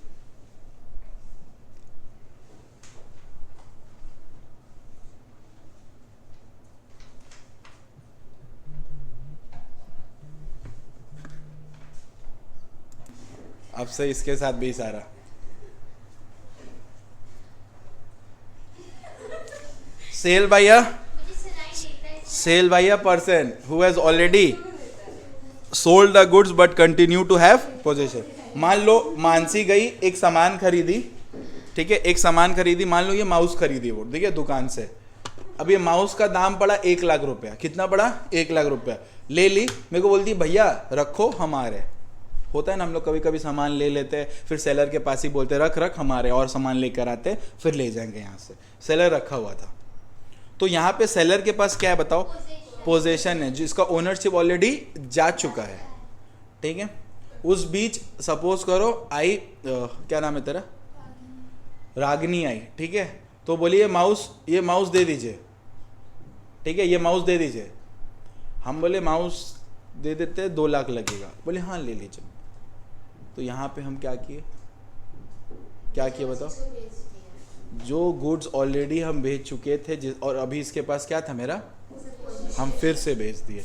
अब से इसके साथ भी सारा. Sale by a person who has already sold the goods but continue to have possession. मान लो मानसी गई, एक सामान खरीदी, ठीक है, एक सामान खरीदी, मान लो ये माउस खरीदी वो, ठीक है, दुकान से। अब ये माउस का दाम पड़ा 1 लाख रुपया। कितना पड़ा? 1 लाख रुपया। ले ली, मेरे को बोलती भैया रखो हमारे। होता है ना, हम लोग कभी कभी सामान ले लेते हैं, फिर सेलर के पास ही बोलते रख रख हमारे, और सामान लेकर आते फिर ले जाएंगे यहाँ से। सेलर रखा हुआ था, तो यहाँ पे सेलर के पास क्या है बताओ? पोजेशन है, जिसका ओनरशिप ऑलरेडी जा चुका है, ठीक है। उस बीच सपोज करो आई क्या नाम है तेरा? रागिनी आई, ठीक है। तो बोली ये माउस दे दीजिए, ठीक है, ये माउस दे दीजिए। हम बोले माउस दे देते 2 लाख लगेगा। बोले हाँ ले लीजिए। तो यहाँ पे हम क्या किए बताओ? जो गुड्स ऑलरेडी हम बेच चुके थे और अभी इसके पास क्या था मेरा, हम फिर से बेच दिए।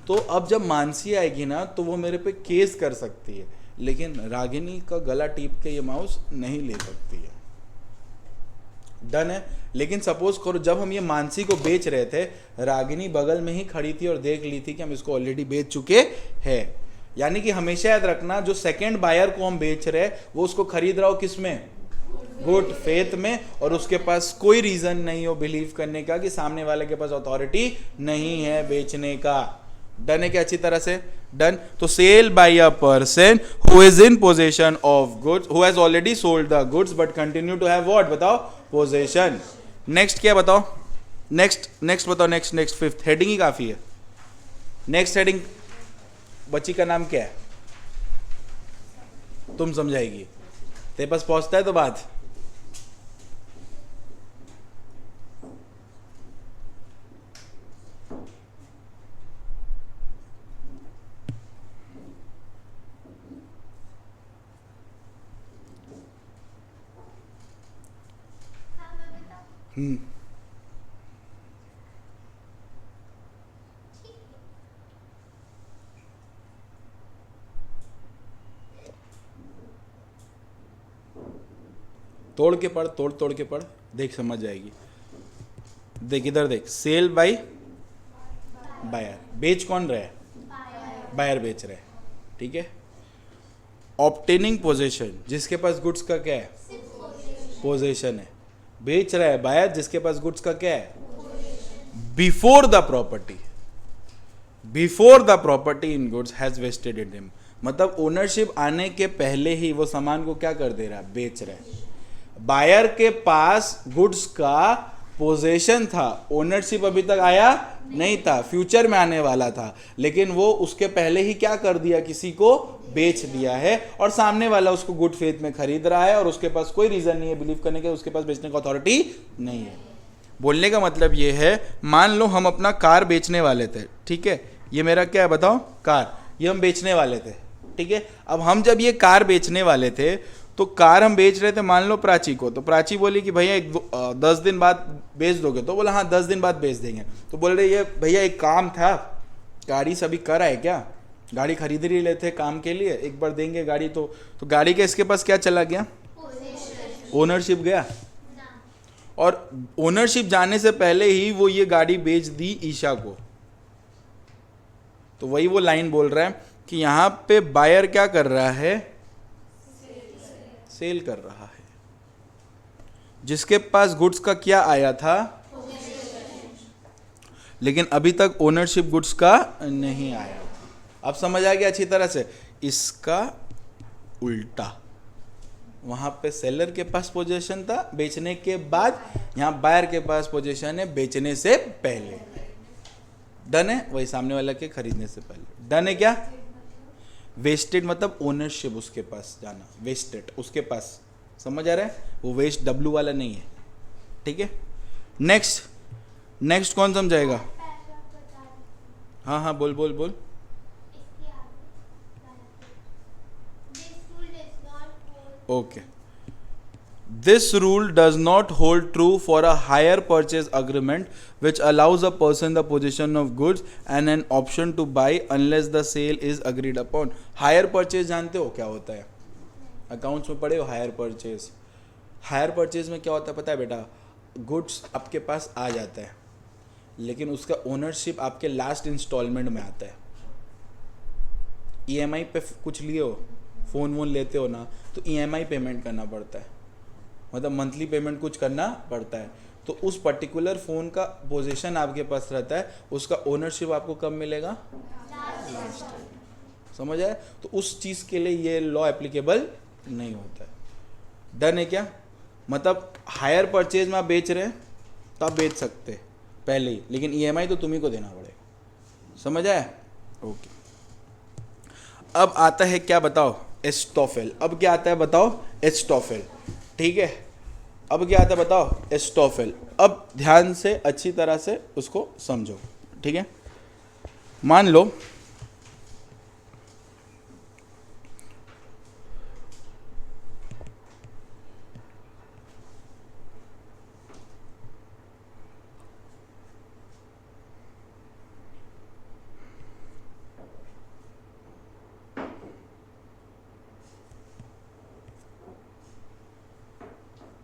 तो अब जब मानसी आएगी ना तो वो मेरे पे केस कर सकती है, लेकिन रागिनी का गला टीप के ये माउस नहीं ले सकती है। डन है। लेकिन सपोज करो जब हम ये मानसी को बेच रहे थे, रागिनी बगल में ही खड़ी थी और देख ली थी कि हम इसको ऑलरेडी बेच चुके हैं। यानी कि हमेशा याद रखना, जो सेकंड बायर को हम बेच रहे हैं वो उसको खरीद रहा हो किस में? गुड फेथ में, और उसके पास कोई रीजन नहीं हो बिलीव करने का कि सामने वाले के पास अथॉरिटी नहीं है बेचने का। डन है क्या? अच्छी तरह से डन। तो sale by a person who is in possession of goods, who has already sold the goods but continue to have what? बताओ, पोजेशन। नेक्स्ट क्या बताओ? नेक्स्ट बताओ। नेक्स्ट फिफ्थ हेडिंग ही काफी है। नेक्स्ट हेडिंग बच्ची का नाम क्या है? तुम समझाएगी, तेरे पास पहुंचता है तो बात। हाँ मैं बताऊँ? ठीक है। तोड़ के पढ़, देख समझ जाएगी। देख इधर देख, सेल बाय बायर, बेच कौन रहा है? बायर बेच रहे हैं, ठीक है। ऑब्टेनिंग पोजेशन, जिसके पास गुड्स का क्या है? पोजेशन है। बेच रहा है बायर, जिसके पास गुड्स का क्या है? Before the property in goods has vested in him. मतलब ओनरशिप आने के पहले ही वो सामान को क्या कर दे रहा है? बेच रहा है। बायर के पास गुड्स का पोजेशन था, ओनरशिप अभी तक आया नहीं था, फ्यूचर में आने वाला था, लेकिन वो उसके पहले ही क्या कर दिया? किसी को बेच दिया है, और सामने वाला उसको गुड फेथ में खरीद रहा है और उसके पास कोई रीजन नहीं है बिलीव करने के, उसके पास बेचने का अथॉरिटी नहीं है। बोलने का मतलब ये है, मान लो हम अपना कार बेचने वाले थे, ठीक है, ये मेरा क्या है बताओ? कार। ये हम बेचने वाले थे, ठीक है। अब हम जब ये कार बेचने वाले थे तो कार हम बेच रहे थे मान लो प्राची को, तो प्राची बोली कि भैया 10 दिन बाद बेच दोगे? तो बोला हाँ 10 दिन बाद बेच देंगे। तो बोल रहे ये भैया एक काम था, गाड़ी सभी कर आए क्या? गाड़ी खरीद ही लेते काम के लिए, एक बार देंगे गाड़ी। तो गाड़ी के इसके पास क्या चला गया? ओनरशिप गया। और ओनरशिप जाने से पहले ही वो ये गाड़ी बेच दी ईशा को। तो वही वो लाइन बोल रहा है कि यहाँ पे बायर क्या कर रहा है? सेल कर रहा है। जिसके पास गुड्स का क्या आया था? लेकिन अभी तक ओनरशिप गुड्स का नहीं आया। अब समझ आ गया अच्छी तरह से? इसका उल्टा, वहां पे सेलर के पास पोजीशन था बेचने के बाद, यहां बायर के पास पोजीशन है बेचने से पहले। डन है? वही सामने वाला के खरीदने से पहले। डन है क्या? वेस्टेड मतलब ओनरशिप उसके पास जाना, वेस्टेड उसके पास, समझ आ रहा है? वो वेस्ट डब्लू वाला नहीं है, ठीक है। नेक्स्ट कौन समझाएगा? हाँ बोल। इसके आगे okay. This rule does not hold true for a hire purchase agreement which allows a person the possession of goods and an option to buy unless the sale is agreed upon. Hire purchase जानते हो क्या होता है? Accounts में पढ़े हो hire purchase. Hire purchase में क्या होता है पता है बेटा? गुड्स आपके पास आ जाता है, लेकिन उसका ओनरशिप आपके लास्ट इंस्टॉलमेंट में आता है। ईएमआई पे कुछ लिए हो, फ़ोन वोन लेते हो ना, तो ईएमआई पेमेंट करना पड़ता है, मतलब मंथली पेमेंट कुछ करना पड़ता है। तो उस पर्टिकुलर फ़ोन का पोजीशन आपके पास रहता है, उसका ओनरशिप आपको कब मिलेगा? समझ आए? तो उस चीज़ के लिए ये लॉ एप्लीकेबल नहीं होता है। डन है क्या? मतलब हायर परचेज में आप बेच रहे हैं तो आप बेच सकते हैं पहले ही, लेकिन ईएमआई तो तुम्ही को देना पड़ेगा। समझ आया? ओके। अब आता है क्या बताओ? एस्टॉफेल। अब क्या आता है बताओ? एस्टॉफेल। ठीक है, अब क्या आता है बताओ? एस्टॉफेल। अब ध्यान से अच्छी तरह से उसको समझो। ठीक है, मान लो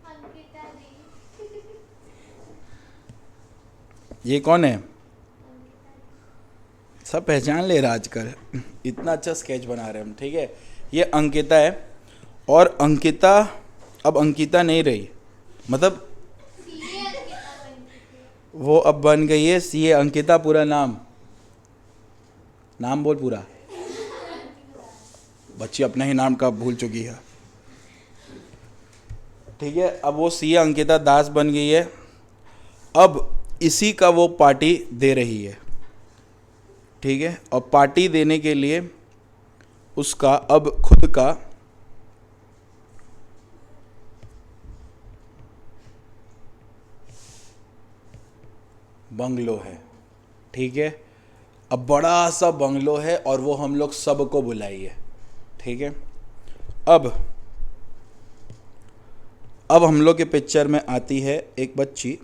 अंकिता दी। ये कौन है? अंकिता दी। सब पहचान ले रहा आजकल, इतना अच्छा स्केच बना रहे हैं हम। ठीक है, ये अंकिता है, और अंकिता अब अंकिता नहीं रही, मतलब सीए अंकिता बन चुकी है। वो अब बन गई है सीए अंकिता। पूरा नाम, नाम बोल पूरा। बच्ची अपना ही नाम का भूल चुकी है। ठीक है, अब वो सीए अंकिता दास बन गई है। अब इसी का वो पार्टी दे रही है। ठीक है, और पार्टी देने के लिए उसका अब खुद का बंगलो है। ठीक है, अब बड़ा सा बंगलो है और वो हम लोग सबको बुलाइए। ठीक है, अब हम लोग के पिक्चर में आती है एक बच्ची,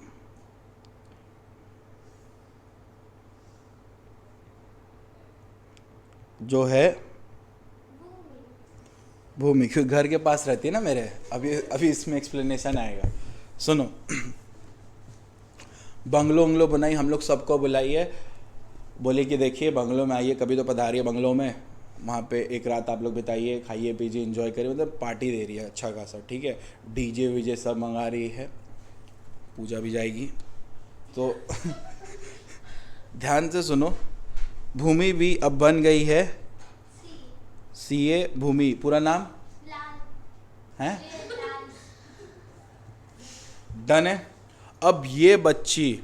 जो है भूमि, क्योंकि घर के पास रहती है ना मेरे। अभी इसमें एक्सप्लेनेशन आएगा, सुनो। बंगलो उंगलो बनाई, हम लोग सबको बुलाइए, बोले कि देखिए बंगलो में आइए, कभी तो पधारिए बंगलो में, वहाँ पे एक रात आप लोग बिताइए, खाइए पीजिए एंजॉय करिए। मतलब पार्टी दे रही है अच्छा खासा। ठीक है, डीजे वीजे सब मंगा रही है, पूजा भी जाएगी। तो ध्यान से सुनो, भूमि भी अब बन गई है सीए भूमि। पूरा नाम लाल। है? लाल। डन है। अब ये बच्ची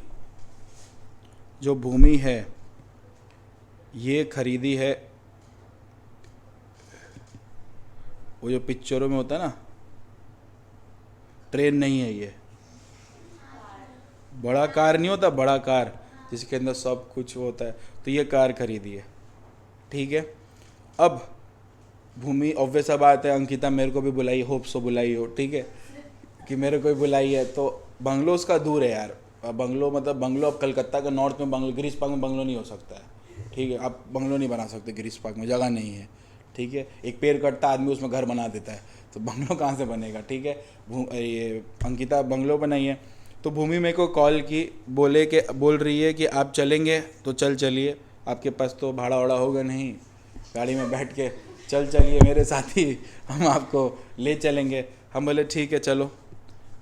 जो भूमि है, ये खरीदी है, वो जो पिक्चरों में होता है ना, ट्रेन नहीं है ये, बड़ा कार नहीं होता, बड़ा कार जिसके अंदर सब कुछ होता है, तो ये कार खरीदी है। ठीक है, अब भूमि ऑब्वियस सा बात है, अंकिता मेरे को भी बुलाई, होप सो बुलाई हो। ठीक है, कि मेरे को भी बुलाई है, तो बंगलो उसका दूर है यार। बंगलो मतलब बंगलो अब कलकत्ता के नॉर्थ में बंगलो, गिरीश पार्क में बंगलो नहीं हो सकता है। ठीक है, आप बंगलो नहीं बना सकते गिरीश पार्क में, जगह नहीं है। ठीक है, एक पेड़ कटता आदमी उसमें घर बना देता है, तो बंगलो कहाँ से बनेगा। ठीक है, ये अंकिता बंगलो बनाई है। तो भूमि मेरे को कॉल की, बोल रही है कि आप चलेंगे तो चलिए, आपके पास तो भाड़ा वाड़ा होगा नहीं, गाड़ी में बैठ के चलिए मेरे साथ ही, हम आपको ले चलेंगे। हम बोले ठीक है चलो।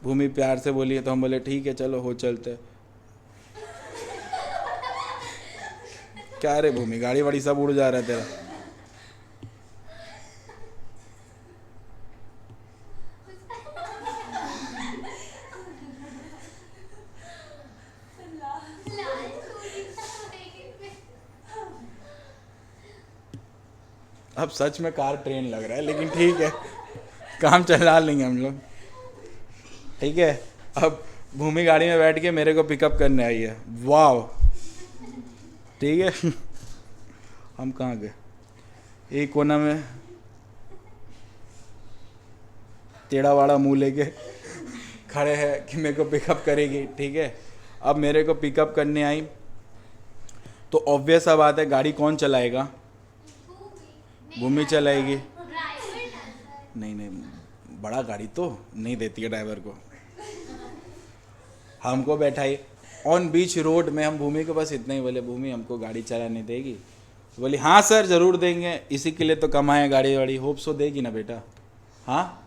भूमि प्यार से बोली है, तो हम बोले ठीक है चलो, हो चलते। क्या रे भूमि, गाड़ी वाड़ी सब उड़ जा रहा है तेरा। लाल चूड़ी था। अब सच में कार ट्रेन लग रहा है, लेकिन ठीक है, काम चला लेंगे हम लोग। ठीक है, अब भूमि गाड़ी में बैठ के मेरे को पिकअप करने आई है। वाह, ठीक है। हम कहाँ गए? एक कोना में टेढ़ा वाड़ा मुंह लेके खड़े हैं कि मेरे को पिकअप करेगी। ठीक है, अब मेरे को पिकअप करने आई, तो ऑब्वियस सा बात है, गाड़ी कौन चलाएगा? भूमि चलाएगी। नहीं, बड़ा गाड़ी तो नहीं देती है ड्राइवर को। हमको बैठाई ऑन बीच रोड में, हम भूमि के पास इतना ही बोले, भूमि हमको गाड़ी चलाने देगी? बोली हाँ सर ज़रूर देंगे, इसी के लिए तो कमाए गाड़ी वाड़ी, होप सो देगी ना बेटा। हाँ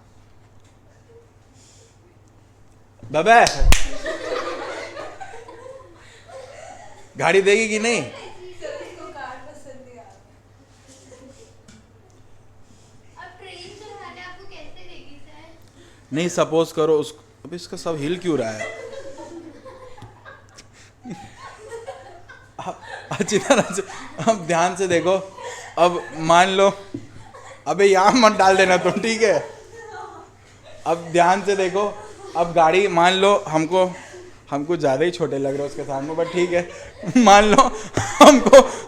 बाबा गाड़ी देगी कि नहीं? सर उसको कार पसंद नहीं आता। अब ट्रेन चलाने आपको कैसे देगी सर? नहीं सपोज करो उस, अब इसका सब हिल क्यों रहा है? अच्छी तरह से अब ध्यान से देखो। अब मान लो, अबे यहाँ मत डाल देना तुम, ठीक है? अब ध्यान से देखो, अब गाड़ी मान लो हमको ज़्यादा ही छोटे लग रहे हैं उसके सामने, बट ठीक है। मान लो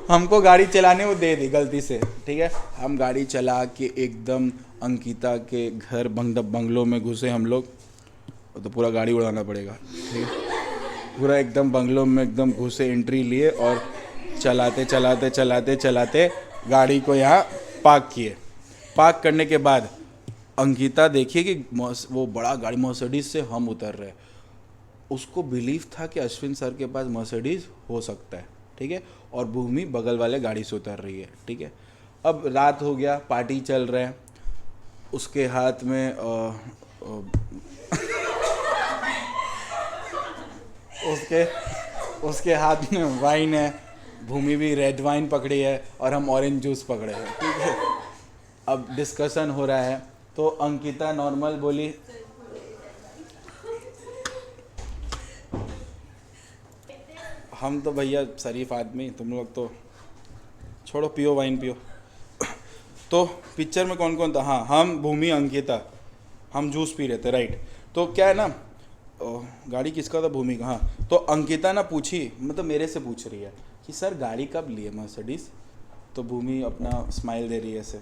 हमको गाड़ी चलाने वो दे दी गलती से, ठीक है? हम गाड़ी चला के एकदम अंकिता के घर बंगलों में घुसे हम लोग, तो पूरा गाड़ी उड़ाना पड़ेगा, ठीक है? पूरा एकदम बंगलों में एकदम घुसे, एंट्री लिए और चलाते चलाते चलाते चलाते गाड़ी को यहाँ पार्क किए। पार्क करने के बाद अंकिता देखिए कि वो बड़ा गाड़ी मर्सिडीज से हम उतर रहे हैं। उसको बिलीव था कि अश्विन सर के पास मर्सिडीज हो सकता है, ठीक है? और भूमि बगल वाले गाड़ी से उतर रही है, ठीक है? अब रात हो गया, पार्टी चल रहे हैं, उसके हाथ में उसके हाथ में वाइन है, भूमि भी रेड वाइन पकड़ी है और हम ऑरेंज जूस पकड़े हैं, ठीक है? अब डिस्कशन हो रहा है तो अंकिता नॉर्मल बोली, हम तो भैया शरीफ आदमी, तुम लोग तो छोड़ो, पियो वाइन पियो। तो पिक्चर में कौन कौन था? हाँ, हम भूमि अंकिता, हम जूस पी रहे थे, राइट? तो क्या है ना, गाड़ी किसका था? भूमि का। हाँ, तो अंकिता ना पूछी, मतलब मेरे से पूछ रही है कि सर गाड़ी कब लिए मर्सिडीज? तो भूमि अपना स्माइल दे रही है ऐसे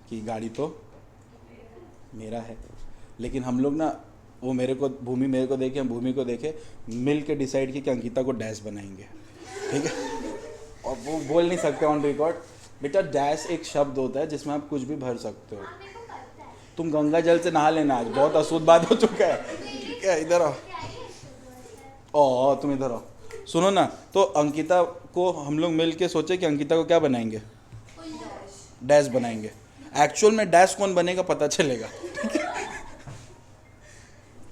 कि गाड़ी तो मेरा है। लेकिन हम लोग ना, वो भूमि मेरे को देखे, हम भूमि को देखे, मिल के डिसाइड किया कि अंकिता को डैश बनाएंगे, ठीक है? और वो बोल नहीं सकते ऑन रिकॉर्ड, बेटा डैश एक शब्द होता है जिसमें आप कुछ भी भर सकते हो। मेरे को पता है। तुम गंगा जल से नहा लेना, आज बहुत अशुद्ध बात हो चुका है, ठीक है? इधर आओ। क्या है शुभ ओ तुम इधर आओ, सुनो ना। तो अंकिता को हम लोग मिल के सोचे कि अंकिता को क्या बनाएंगे? डैश बनाएंगे। एक्चुअल में डैश कौन बनेगा पता चलेगा, ठीक है?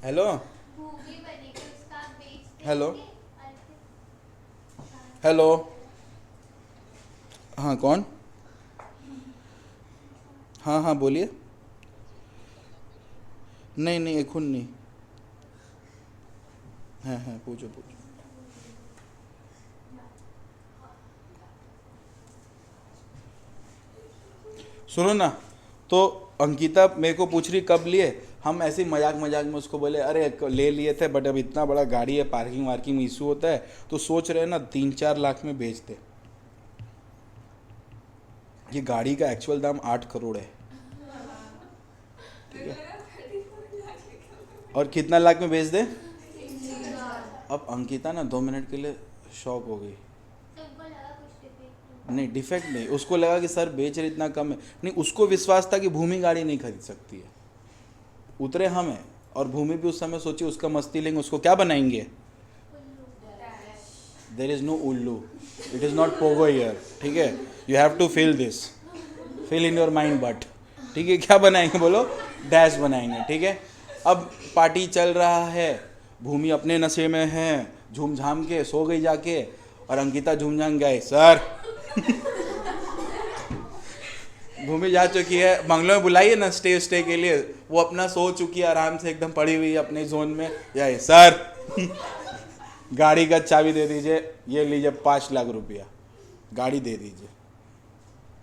हेलो भूमि बनेगी, उसका आप बेच देंगे हेलो और फिर- हेलो, हाँ कौन? हाँ हाँ बोलिए। नहीं नहीं एखुन नहीं, हाँ पूछो पूछो। सुनो ना, तो अंकिता मेरे को पूछ रही कब लिए, हम ऐसे ही मजाक मजाक में उसको बोले अरे ले लिए थे, बट अब इतना बड़ा गाड़ी है, पार्किंग वार्किंग में इशू होता है, तो सोच रहे हैं ना 3-4 लाख में बेच दे। ये गाड़ी का एक्चुअल दाम 8 करोड़ है, ठीक है? और कितना लाख में बेच दे? अब अंकिता ना 2 मिनट के लिए शॉक हो गई। तुमको लगा कुछ डिफेक्ट नहीं डिफेक्ट नहीं, उसको लगा कि सर बेच रहे इतना कम है। नहीं, उसको विश्वास था कि भूमि गाड़ी नहीं खरीद सकती है। उतरे हम हैं, और भूमि भी उस समय सोची उसका मस्ती लेंगे, उसको क्या बनाएंगे? देर इज नो उल्लू, it is not Pogo here, ठीक है? You have to feel this, feel in your mind but, ठीक है? क्या बनाएंगे बोलो? डैश बनाएंगे, ठीक है? अब पार्टी चल रहा है, भूमि अपने नशे में है, झूम झाम के सो गई जाके, और अंकिता झूम झाम गए सर। भूमि जा चुकी है, बंगलों में बुलाई है ना स्टे के लिए, वो अपना सो चुकी है आराम से, एकदम पड़ी हुई है अपने जोन में। यही सर गाड़ी का चाबी दे दीजिए, ये लीजिए 5 लाख रुपया, गाड़ी दे दीजिए।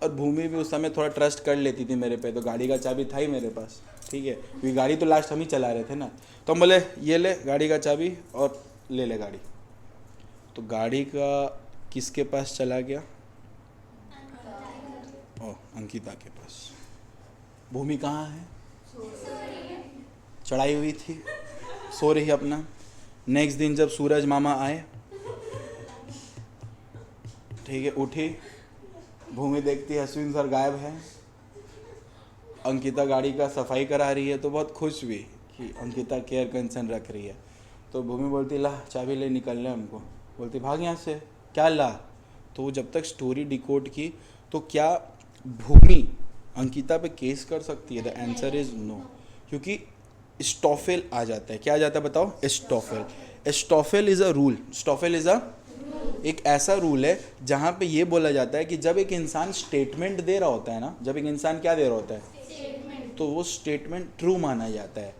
और भूमि भी उस समय थोड़ा ट्रस्ट कर लेती थी मेरे पे, तो गाड़ी का चाबी था ही मेरे पास, ठीक है? क्योंकि गाड़ी तो लास्ट हम ही चला रहे थे ना, तो हम बोले ये ले गाड़ी का चाबी और ले ले गाड़ी। तो गाड़ी का किसके पास चला गया? ओ अंकिता के पास। भूमि कहाँ है? चढ़ाई हुई थी, सो रही अपना। नेक्स्ट दिन जब सूरज मामा आए, ठीक है, उठी, भूमि देखती है अश्विन सर गायब है। अंकिता गाड़ी का सफाई करा रही है, तो बहुत खुश हुई कि अंकिता केयर कंसर्न रख रही है। तो भूमि बोलती ला चाबी ले निकलने हमको, बोलती भाग यहाँ से। क्या ला? तो जब तक स्टोरी डिकोड की तो क्या भूमि अंकिता पे केस कर सकती है? द आंसर इज नो, क्योंकि स्टॉफेल आ जाता है। क्या आ जाता है बताओ? Estoppel. Estoppel is a rule. Estoppel is a एक ऐसा रूल है जहाँ पे ये बोला जाता है कि जब एक इंसान स्टेटमेंट दे रहा होता है ना, जब एक इंसान क्या दे रहा होता है, तो वो स्टेटमेंट ट्रू माना जाता है।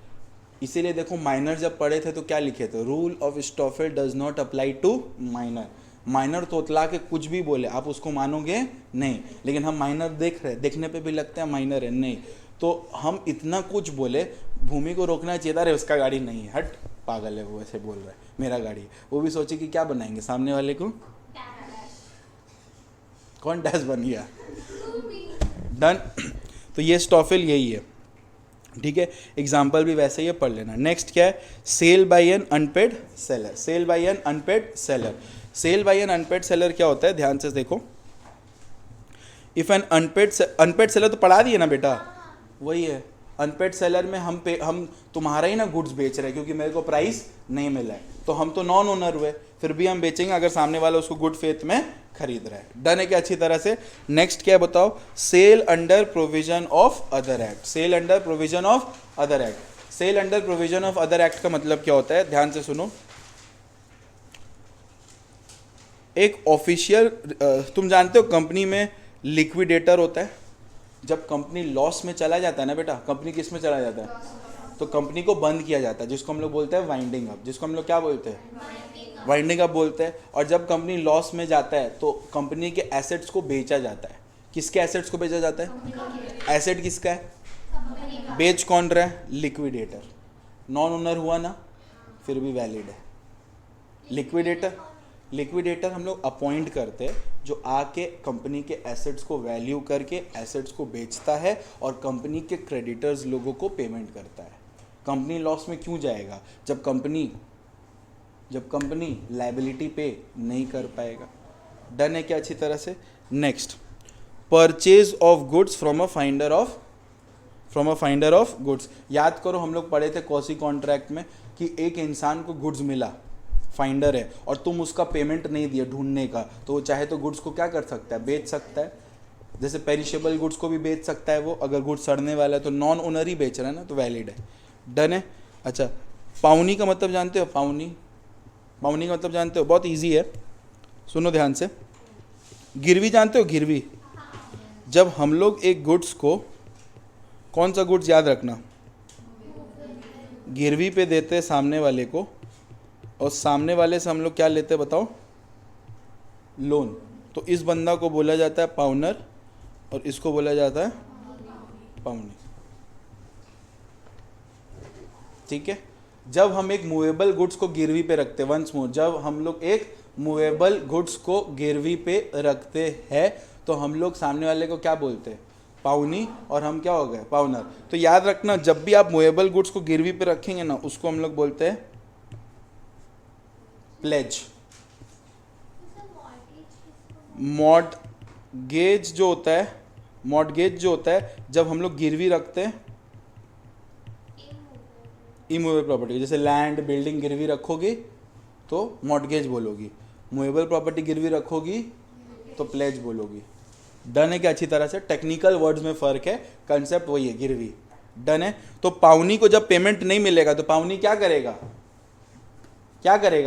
इसीलिए देखो माइनर जब पढ़े थे तो क्या लिखे थे? Rule of estoppel does not apply to minor. Minor तोतला के कुछ भी बोले आप उसको मानोगे नहीं, लेकिन हम माइनर देख रहे हैं, देखने पे भी लगता है माइनर है, नहीं। तो हम इतना कुछ बोले, भूमि को रोकना चाहिए था, अरे उसका गाड़ी नहीं है, हट पागल है वो, ऐसे बोल रहा है, मेरा गाड़ी है। वो भी सोचे कि क्या बनाएंगे सामने वाले को, कौन डैश बन गया, डन। तो ये स्टॉफेल यही है, ठीक है। एग्जाम्पल भी वैसे ही है, पढ़ लेना। नेक्स्ट क्या है? Sale by an unpaid seller. Sale by an unpaid seller. Sale by an unpaid seller क्या होता है? ध्यान से देखो। इफ एन अनपेड सेलर तो पढ़ा दिए ना बेटा, वही है। अनपेड सेलर में हम तुम्हारा ही ना गुड्स बेच रहे हैं, क्योंकि मेरे को प्राइस नहीं मिला है, तो हम तो नॉन ओनर हुए, फिर भी हम बेचेंगे अगर सामने वाला उसको गुड फेथ में खरीद रहा है। डन है क्या अच्छी तरह से? नेक्स्ट क्या है बताओ? Sale under provision of other act. Sale under provision of other act. Sale under provision of other act का मतलब क्या होता है? ध्यान से सुनो। एक ऑफिशियल, तुम जानते हो कंपनी में लिक्विडेटर होता है। जब कंपनी लॉस में चला जाता है ना बेटा, कंपनी किस में चला जाता है? तो कंपनी को बंद किया जाता है, जिसको हम लोग बोलते हैं वाइंडिंग अप। जिसको हम लोग क्या बोलते हैं? वाइंडिंग अप बोलते हैं। और जब कंपनी लॉस में जाता है तो कंपनी के एसेट्स को बेचा जाता है। किसके एसेट्स को बेचा जाता है? एसेट किसका है? बेच कौन रहा है? लिक्विडेटर। नॉन ओनर हुआ ना, फिर भी वैलिड है। लिक्विडेटर हम लोग अपॉइंट करते हैं, जो आके कंपनी के एसेट्स को वैल्यू करके एसेट्स को बेचता है और कंपनी के क्रेडिटर्स लोगों को पेमेंट करता है। कंपनी लॉस में क्यों जाएगा? जब कंपनी लायबिलिटी पे नहीं कर पाएगा। डन है क्या अच्छी तरह से? Next, purchase of goods from a finder of goods. याद करो हम लोग पढ़े थे कॉसी कॉन्ट्रैक्ट में कि एक इंसान को गुड्स मिला, फाइंडर है, और तुम उसका पेमेंट नहीं दिया ढूंढने का, तो वो चाहे तो गुड्स को क्या कर सकता है? बेच सकता है। जैसे पेरिशेबल गुड्स को भी बेच सकता है वो, अगर गुड्स सड़ने वाला है तो नॉन ओनर ही बेच रहा है ना, तो वैलिड है। डन है। अच्छा, पाउनी का मतलब जानते हो? पाउनी का मतलब जानते हो? बहुत ईजी है, सुनो ध्यान से। गिरवी जानते हो? गिरवी, जब हम लोग एक गुड्स को, कौन सा गुड्स याद रखना, गिरवी पे देते हैं सामने वाले को, और सामने वाले से हम लोग क्या लेते हैं बताओ? लोन। तो इस बंदा को बोला जाता है पाउनर और इसको बोला जाता है पाउनी, ठीक है। जब हम एक मूवेबल गुड्स को गिरवी पे रखते हैं, वंस मोर, जब हम लोग एक मूवेबल गुड्स को गिरवी पे रखते हैं तो हम लोग सामने वाले को क्या बोलते हैं? पाउनी, और हम क्या हो गए? पाउनर। तो याद रखना, जब भी आप मूवेबल गुड्स को गिरवी पे रखेंगे ना, उसको हम लोग बोलते हैं प्लेज। मॉर्टगेज जो होता है जब हम लोग गिरवी रखते हैं इमूवेबल प्रॉपर्टी, जैसे लैंड बिल्डिंग गिरवी रखोगी तो मॉर्टगेज बोलोगी, मूवेबल प्रॉपर्टी गिरवी रखोगी तो प्लेज बोलोगी। डन है क्या अच्छी तरह से? टेक्निकल वर्ड्स में फ़र्क है, कंसेप्ट वही है, गिरवी। डन है। तो पाउनी को जब पेमेंट नहीं मिलेगा तो पाउनी क्या करेगा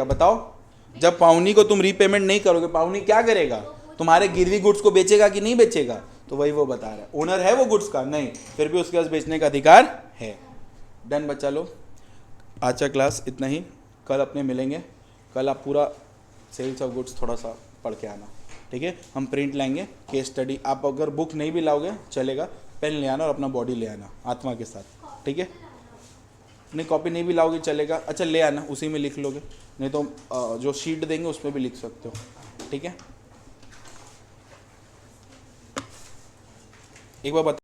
बताओ? जब पाउनी को तुम रीपेमेंट नहीं करोगे, पाउनी क्या करेगा? तुम्हारे गिरवी गुड्स को बेचेगा कि नहीं बेचेगा? तो वही वो बता रहा है। ओनर है वो गुड्स का? नहीं, फिर भी उसके पास बेचने का अधिकार है। डन बच्चा लोग, आज का क्लास इतना ही। कल अपने मिलेंगे, कल आप पूरा सेल्स ऑफ गुड्स थोड़ा सा पढ़ के आना, ठीक है। हम प्रिंट लाएंगे, केस स्टडी। आप अगर बुक नहीं भी लाओगे चलेगा, पेन ले आना और अपना बॉडी ले आना आत्मा के साथ, ठीक है। नहीं, कॉपी नहीं भी लाओगे चलेगा, अच्छा ले आना, उसी में लिख लोगे, नहीं तो जो शीट देंगे उसमें भी लिख सकते हो, ठीक है। एक बार बता